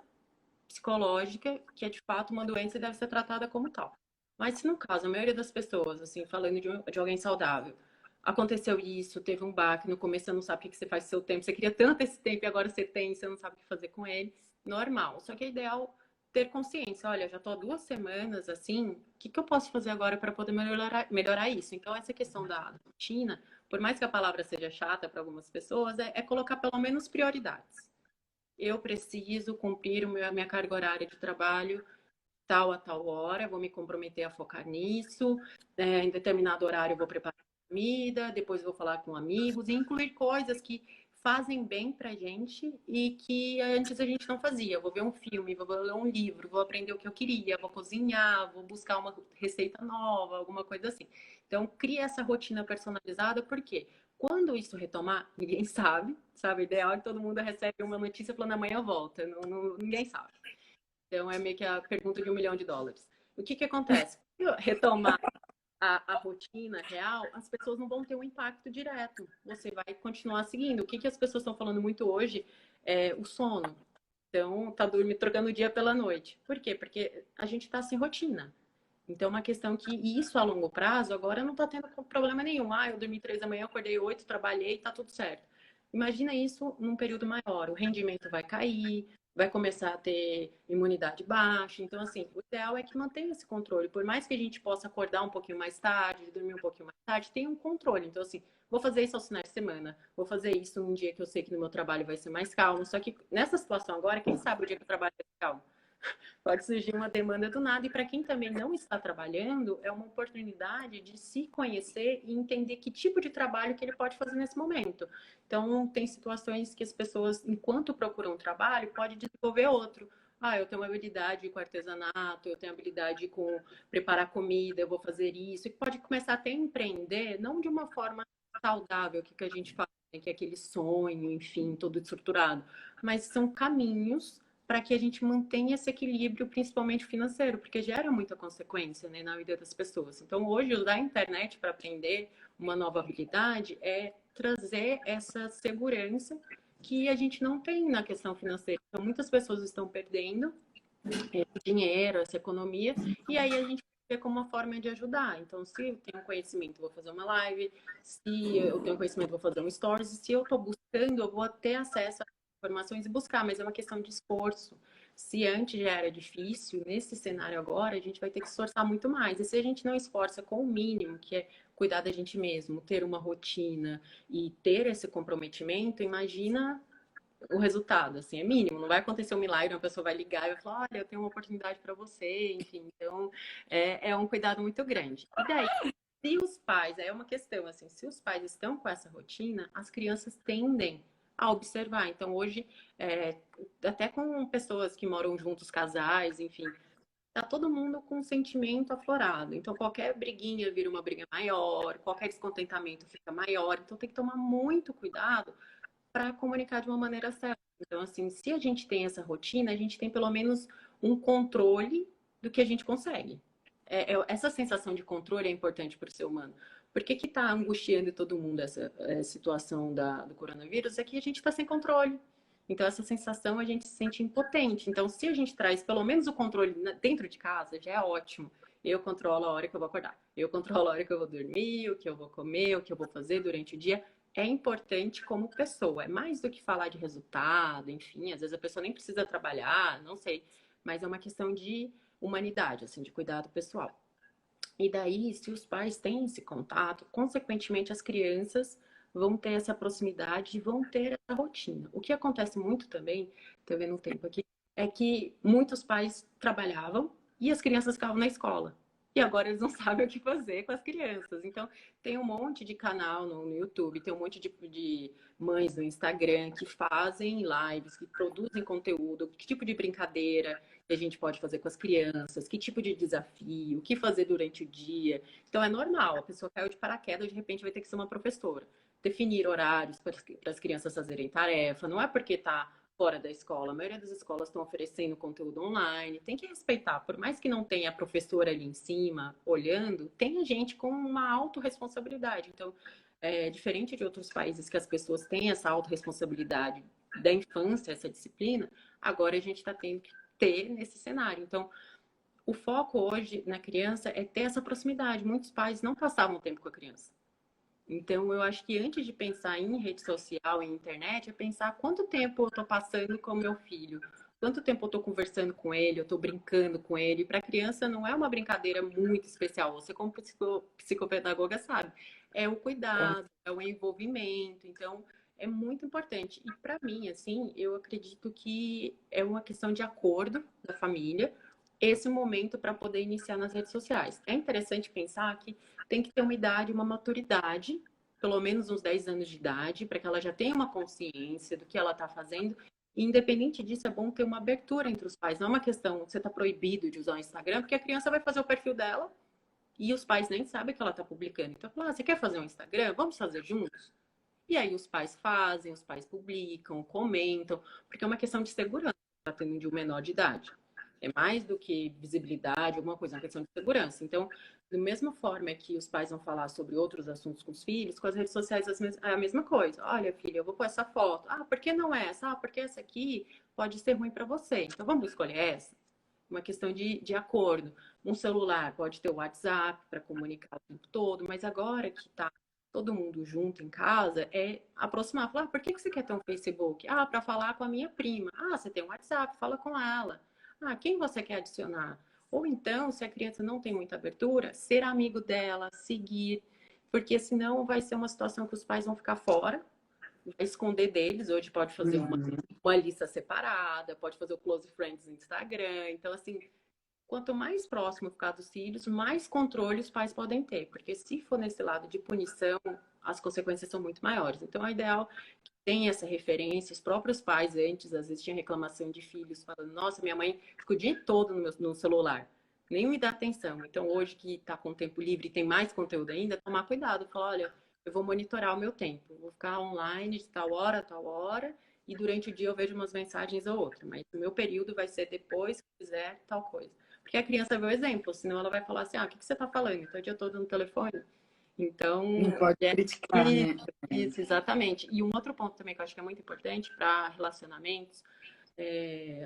psicológica, que é de fato uma doença e deve ser tratada como tal. Mas se no caso, a maioria das pessoas, assim, falando de alguém saudável, aconteceu isso, teve um baque, no começo você não sabe o que você faz com seu tempo, você queria tanto esse tempo e agora você tem, você não sabe o que fazer com ele, normal. Só que é ideal ter consciência, olha, já estou há 2 semanas assim, o que eu posso fazer agora para poder melhorar isso? Então, essa questão da rotina, por mais que a palavra seja chata para algumas pessoas, é colocar pelo menos prioridades. Eu preciso cumprir a minha carga horária de trabalho tal a tal hora, vou me comprometer a focar nisso, em determinado horário eu vou preparar comida, depois vou falar com amigos, e incluir coisas que fazem bem pra gente e que antes a gente não fazia. Eu vou ver um filme, vou ler um livro, vou aprender o que eu queria, vou cozinhar, vou buscar uma receita nova, alguma coisa assim. Então, cria essa rotina personalizada, por quê? Quando isso retomar, ninguém sabe, sabe? O ideal é que todo mundo recebe uma notícia falando amanhã volta, ninguém sabe. Então, é meio que a pergunta de US$ 1 milhão. O que que acontece? Quando retomar a rotina real, as pessoas não vão ter um impacto direto. Você vai continuar seguindo. O que que as pessoas estão falando muito hoje é o sono. Então, tá dormindo, trocando o dia pela noite. Por quê? Porque a gente está sem rotina. Então, é uma questão que isso a longo prazo, agora não está tendo problema nenhum. Ah, eu dormi 3 da manhã, acordei 8, trabalhei, tá tudo certo. Imagina isso num período maior. O rendimento vai cair, vai começar a ter imunidade baixa. Então, assim, o ideal é que mantenha esse controle. Por mais que a gente possa acordar um pouquinho mais tarde, dormir um pouquinho mais tarde, tem um controle. Então, assim, vou fazer isso aos finais de semana, vou fazer isso num dia que eu sei que no meu trabalho vai ser mais calmo. Só que nessa situação agora, quem sabe o dia que o trabalho vai ser calmo? Pode surgir uma demanda do nada, e para quem também não está trabalhando, é uma oportunidade de se conhecer e entender que tipo de trabalho que ele pode fazer nesse momento. Então, tem situações que as pessoas, enquanto procuram um trabalho, pode desenvolver outro. Ah, eu tenho uma habilidade com artesanato, eu tenho habilidade com preparar comida, eu vou fazer isso. E pode começar até a empreender, não de uma forma saudável, que a gente fala, né, que é aquele sonho, enfim, todo estruturado. Mas são caminhos para que a gente mantenha esse equilíbrio, principalmente financeiro, porque gera muita consequência, né, na vida das pessoas. Então, hoje, usar a internet para aprender uma nova habilidade é trazer essa segurança que a gente não tem na questão financeira. Então, muitas pessoas estão perdendo esse dinheiro, essa economia, e aí a gente vê como uma forma de ajudar. Então, se eu tenho conhecimento, vou fazer uma live, se eu tenho conhecimento, vou fazer um stories, se eu estou buscando, eu vou ter acesso a informações e buscar, mas é uma questão de esforço. Se antes já era difícil, nesse cenário agora, a gente vai ter que esforçar muito mais. E se a gente não esforça com o mínimo, que é cuidar da gente mesmo, ter uma rotina e ter esse comprometimento, imagina o resultado, assim, é mínimo. Não vai acontecer um milagre, uma pessoa vai ligar e vai falar, olha, eu tenho uma oportunidade para você, enfim. Então, é um cuidado muito grande. E daí, se os pais, é uma questão, assim, se os pais estão com essa rotina, as crianças tendem a observar. Então, hoje, até com pessoas que moram juntos, casais, enfim, tá todo mundo com um sentimento aflorado. Então, qualquer briguinha vira uma briga maior, qualquer descontentamento fica maior. Então, tem que tomar muito cuidado para comunicar de uma maneira certa. Então, assim, se a gente tem essa rotina, a gente tem pelo menos um controle do que a gente consegue. Essa sensação de controle é importante para o ser humano. Por que está angustiando todo mundo essa situação do coronavírus? É que a gente está sem controle. Então, essa sensação a gente se sente impotente. Então, se a gente traz pelo menos o controle dentro de casa, já é ótimo. Eu controlo a hora que eu vou acordar. Eu controlo a hora que eu vou dormir, o que eu vou comer, o que eu vou fazer durante o dia. É importante como pessoa. É mais do que falar de resultado, enfim. Às vezes a pessoa nem precisa trabalhar, não sei. Mas é uma questão de humanidade, assim, de cuidado pessoal. E daí, se os pais têm esse contato, consequentemente as crianças vão ter essa proximidade e vão ter essa rotina. O que acontece muito também, tô vendo um tempo aqui, é que muitos pais trabalhavam e as crianças ficavam na escola. E agora eles não sabem o que fazer com as crianças. Então, tem um monte de canal no YouTube, tem um monte de mães no Instagram que fazem lives, que produzem conteúdo, que tipo de brincadeira que a gente pode fazer com as crianças, que tipo de desafio, o que fazer durante o dia. Então, é normal, a pessoa caiu de paraquedas, de repente vai ter que ser uma professora. Definir horários para as crianças fazerem tarefa, não é porque está fora da escola. A maioria das escolas estão oferecendo conteúdo online, tem que respeitar. Por mais que não tenha a professora ali em cima olhando, tem a gente com uma autorresponsabilidade. Então, diferente de outros países que as pessoas têm essa autorresponsabilidade da infância, essa disciplina, agora a gente está tendo que ter nesse cenário. Então, o foco hoje na criança é ter essa proximidade. Muitos pais não passavam tempo com a criança. Então, eu acho que antes de pensar em rede social, em internet, é pensar quanto tempo eu estou passando com o meu filho, quanto tempo eu estou conversando com ele, eu estou brincando com ele. Para a criança não é uma brincadeira muito especial, você como psicopedagoga sabe. É o cuidado, é o envolvimento, então é muito importante. E para mim, assim, eu acredito que é uma questão de acordo da família, esse momento para poder iniciar nas redes sociais. É interessante pensar que tem que ter uma idade, uma maturidade, pelo menos uns 10 anos de idade, para que ela já tenha uma consciência do que ela está fazendo. E, independente disso, é bom ter uma abertura entre os pais. Não é uma questão, você está proibido de usar o Instagram, porque a criança vai fazer o perfil dela e os pais nem sabem que ela está publicando. Então, fala, você quer fazer um Instagram? Vamos fazer juntos? E aí os pais fazem, os pais publicam, comentam, porque é uma questão de segurança tratando de um menor de idade. É mais do que visibilidade, alguma coisa, é uma questão de segurança. Então, da mesma forma que os pais vão falar sobre outros assuntos com os filhos, com as redes sociais é a mesma coisa. Olha, filha, eu vou pôr essa foto. Ah, por que não essa? Ah, porque essa aqui pode ser ruim para você. Então, vamos escolher essa? Uma questão de acordo. Um celular pode ter o WhatsApp para comunicar o tempo todo, mas agora que está todo mundo junto em casa, é aproximar. Falar, ah, por que você quer ter um Facebook? Ah, para falar com a minha prima. Ah, você tem um WhatsApp, fala com ela. Ah, quem você quer adicionar? Ou então, se a criança não tem muita abertura, ser amigo dela, seguir, porque senão vai ser uma situação que os pais vão ficar fora, vai esconder deles. Hoje pode fazer uma lista separada, pode fazer o close friends no Instagram. Então, assim, quanto mais próximo ficar dos filhos, mais controle os pais podem ter, porque se for nesse lado de punição, as consequências são muito maiores. Então, é ideal que tenha essa referência. Os próprios pais antes, às vezes, tinham reclamação de filhos, falando, nossa, minha mãe fica o dia todo no celular, nem me dá atenção. Então, hoje que está com tempo livre e tem mais conteúdo ainda, tomar cuidado, falar, olha, eu vou monitorar o meu tempo, vou ficar online de tal hora a tal hora, e durante o dia eu vejo umas mensagens ou outra, mas o meu período vai ser depois que fizer tal coisa. Porque a criança vê o exemplo, senão ela vai falar assim, ah, o que você está falando? Então, o dia todo no telefone. Então, Não pode criticar, né? isso, exatamente. E um outro ponto também que eu acho que é muito importante para relacionamentos,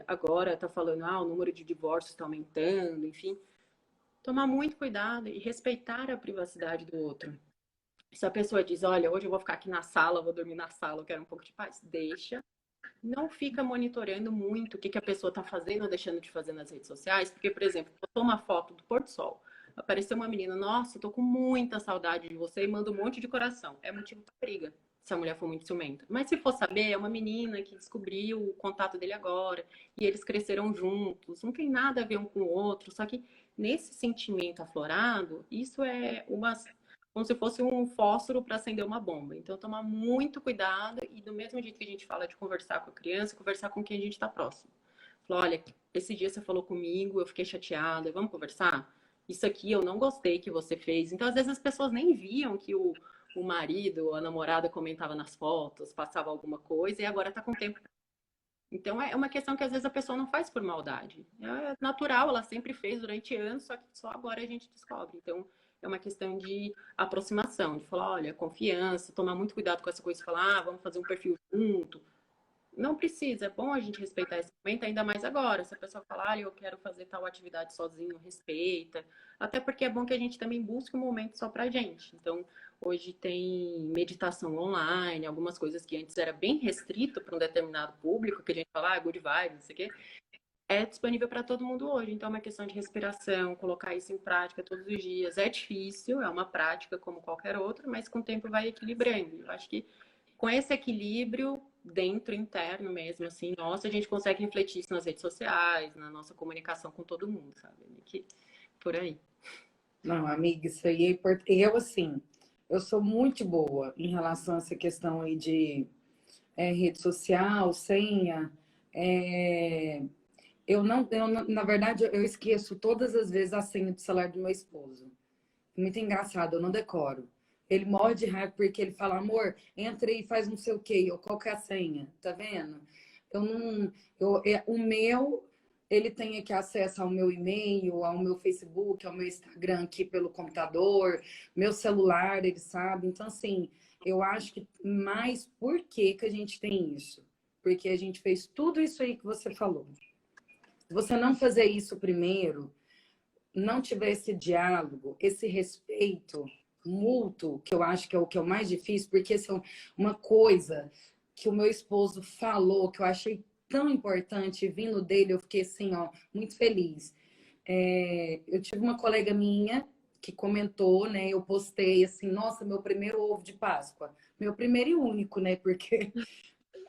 agora está falando, ah, o número de divórcios está aumentando, enfim, tomar muito cuidado e respeitar a privacidade do outro. Se a pessoa diz, olha, hoje eu vou ficar aqui na sala, vou dormir na sala, eu quero um pouco de paz, deixa. Não fica monitorando muito o que a pessoa está fazendo ou deixando de fazer nas redes sociais, porque, por exemplo, eu tomo uma foto do pôr do sol, apareceu uma menina, nossa, eu tô com muita saudade de você, e manda um monte de coração. É motivo para briga, se a mulher for muito ciumenta. Mas se for saber, é uma menina que descobriu o contato dele agora, e eles cresceram juntos, não tem nada a ver um com o outro, só que nesse sentimento aflorado, isso é uma como se fosse um fósforo para acender uma bomba. Então, tomar muito cuidado e do mesmo jeito que a gente fala de conversar com a criança, conversar com quem a gente está próximo. Falar, olha, esse dia você falou comigo, eu fiquei chateada, vamos conversar? Isso aqui eu não gostei que você fez. Então, às vezes as pessoas nem viam que o marido, a namorada comentava nas fotos, passava alguma coisa e agora está com tempo. Então, é uma questão que às vezes a pessoa não faz por maldade. É natural, ela sempre fez durante anos, só que só agora a gente descobre. Então, é uma questão de aproximação, de falar, olha, confiança, tomar muito cuidado com essa coisa, de falar, ah, vamos fazer um perfil junto. Não precisa, é bom a gente respeitar esse momento, ainda mais agora. Se a pessoa falar, ah, eu quero fazer tal atividade sozinho, respeita. Até porque é bom que a gente também busque um momento só pra gente. Então, hoje tem meditação online, algumas coisas que antes era bem restrito para um determinado público, que a gente fala, ah, good vibes, não sei o quê. É disponível para todo mundo hoje. Então, é uma questão de respiração, colocar isso em prática todos os dias. É difícil, é uma prática como qualquer outra, mas com o tempo vai equilibrando. Eu acho que com esse equilíbrio dentro, interno mesmo, assim, nossa, a gente consegue refletir isso nas redes sociais, na nossa comunicação com todo mundo, sabe? Que, por aí. Não, amiga, isso aí é importante. Eu, assim, eu sou muito boa em relação a essa questão aí de rede social, senha. É, na verdade, eu esqueço todas as vezes a senha do celular do meu esposo. Muito engraçado, eu não decoro. Ele morre de raiva porque ele fala, amor, entra aí e faz não sei o quê. Eu, qual que é a senha? Tá vendo? Eu não. O meu, ele tem aqui acesso ao meu e-mail, ao meu Facebook, ao meu Instagram aqui pelo computador, meu celular, ele sabe. Então, assim, eu acho que mais por que a gente tem isso? Porque a gente fez tudo isso aí que você falou. Se você não fazer isso primeiro, não tiver esse diálogo, esse respeito mútuo, que eu acho que é o que é o mais difícil, porque isso é uma coisa que o meu esposo falou, que eu achei tão importante, vindo dele, eu fiquei assim, ó, muito feliz. Eu tive uma colega minha que comentou, né? Eu postei assim, nossa, meu primeiro ovo de Páscoa. Meu primeiro e único, né? Porque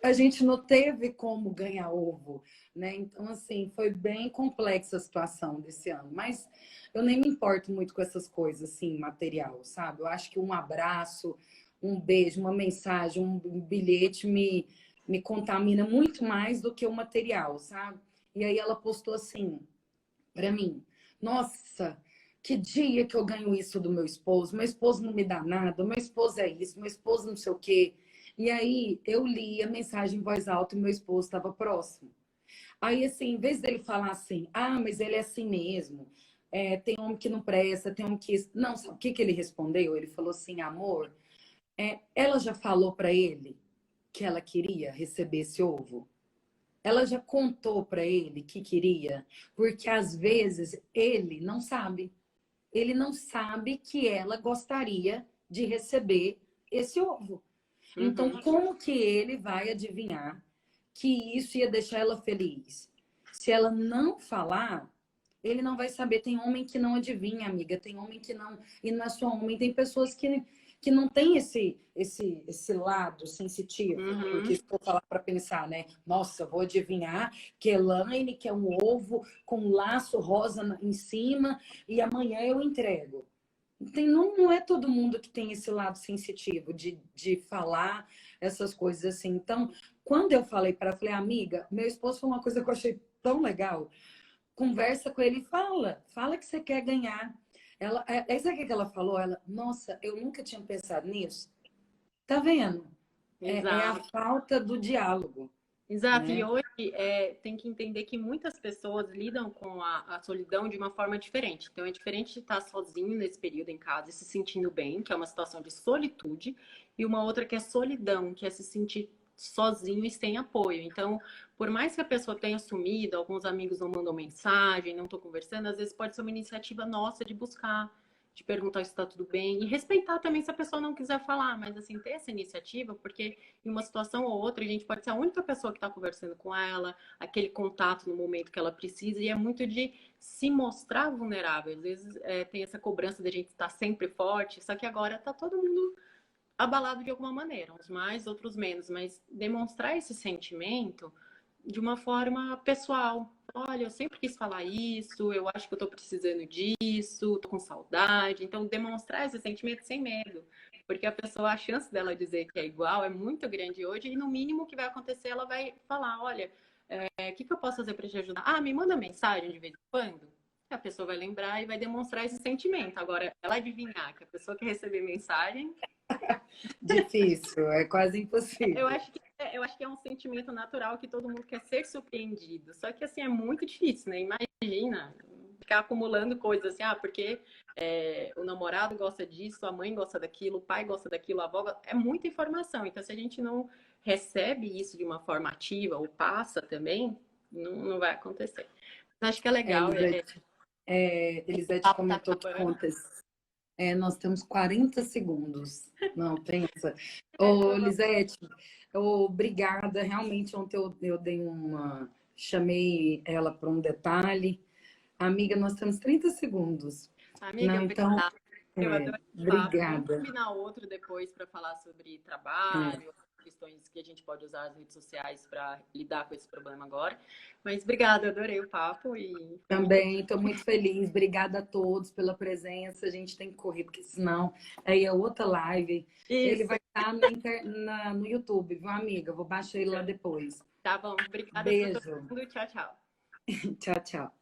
a gente não teve como ganhar ovo, né? Então, assim, foi bem complexa a situação desse ano. Mas eu nem me importo muito com essas coisas, assim, material, sabe? Eu acho que um abraço, um beijo, uma mensagem, um bilhete me contamina muito mais do que o material, sabe? E aí ela postou assim, para mim, nossa, que dia que eu ganho isso do meu esposo? Meu esposo não me dá nada, meu esposo é isso, meu esposo não sei o quê. E aí eu li a mensagem em voz alta e meu esposo estava próximo. Aí, assim, em vez dele falar assim, ah, mas ele é assim mesmo, tem homem que não presta, tem homem que. Não, sabe o que que ele respondeu? Ele falou assim, amor, ela já falou para ele que ela queria receber esse ovo? Ela já contou para ele que queria? Porque às vezes ele não sabe. Ele não sabe que ela gostaria de receber esse ovo. Então, Uhum. como que ele vai adivinhar que isso ia deixar ela feliz? Se ela não falar, ele não vai saber. Tem homem que não adivinha, amiga. Tem homem que não. E não é só homem, tem pessoas que não tem esse lado sensitivo. Porque Uhum. se for falar para pensar, né? Nossa, vou adivinhar que Elaine quer um ovo com um laço rosa em cima e amanhã eu entrego. Não é todo mundo que tem esse lado sensitivo de falar essas coisas assim. Então, quando eu falei para ela, falei, amiga, meu esposo falou uma coisa que eu achei tão legal. Conversa com ele e fala que você quer ganhar. Sabe o que ela falou? Ela, nossa, eu nunca tinha pensado nisso. Tá vendo? É a Exato. falta do diálogo, Exato, e né? hoje tem que entender que muitas pessoas lidam com a solidão de uma forma diferente. Então, é diferente de estar sozinho nesse período em casa e se sentindo bem, que é uma situação de solitude, e uma outra que é solidão, que é se sentir sozinho e sem apoio. Então, por mais que a pessoa tenha sumido, alguns amigos não mandam mensagem, não estou conversando, às vezes pode ser uma iniciativa nossa de buscar, de perguntar se está tudo bem, e respeitar também se a pessoa não quiser falar, mas assim, ter essa iniciativa, porque em uma situação ou outra, a gente pode ser a única pessoa que está conversando com ela, aquele contato no momento que ela precisa, e é muito de se mostrar vulnerável. Às vezes tem essa cobrança da gente estar sempre forte, só que agora está todo mundo abalado de alguma maneira, uns mais, outros menos, mas demonstrar esse sentimento de uma forma pessoal. Olha, eu sempre quis falar isso, eu acho que eu tô precisando disso, tô com saudade. Então, demonstrar esse sentimento sem medo. Porque a pessoa, a chance dela dizer que é igual é muito grande hoje, e no mínimo o que vai acontecer, ela vai falar: olha, o que eu posso fazer para te ajudar? Ah, me manda mensagem de vez em quando. A pessoa vai lembrar e vai demonstrar esse sentimento. Agora, ela adivinhar que a pessoa quer receber mensagem, Difícil, é quase eu impossível. acho que, eu acho que é um sentimento natural que todo mundo quer ser surpreendido. Só que assim é muito difícil, né? Imagina ficar acumulando coisas assim, porque o namorado gosta disso, a mãe gosta daquilo, o pai gosta daquilo, a avó gosta... É muita informação. Então, se a gente não recebe isso de uma forma ativa ou passa também, não vai acontecer. Mas acho que é legal. Elisete Papo tá comentou que acabando. contas. Nós temos 40 segundos. Não, pensa. Ô, Então, Lisete, obrigada. Realmente, ontem eu dei uma. Chamei ela para um detalhe. Amiga, nós temos 30 segundos. amiga, Não, então, obrigada. Eu adorei o papo. Vamos obrigada. combinar outro depois para falar sobre trabalho, questões que a gente pode usar as redes sociais para lidar com esse problema agora. Mas obrigada, adorei o papo e foi muito. Também estou muito feliz. Obrigada a todos pela presença. A gente tem que correr, porque senão aí é outra live. Ele Isso, vai estar no YouTube, viu, amiga? Eu vou baixar ele lá depois. tá bom. Obrigada para todo Beijo. mundo. Tchau, tchau. Tchau, tchau.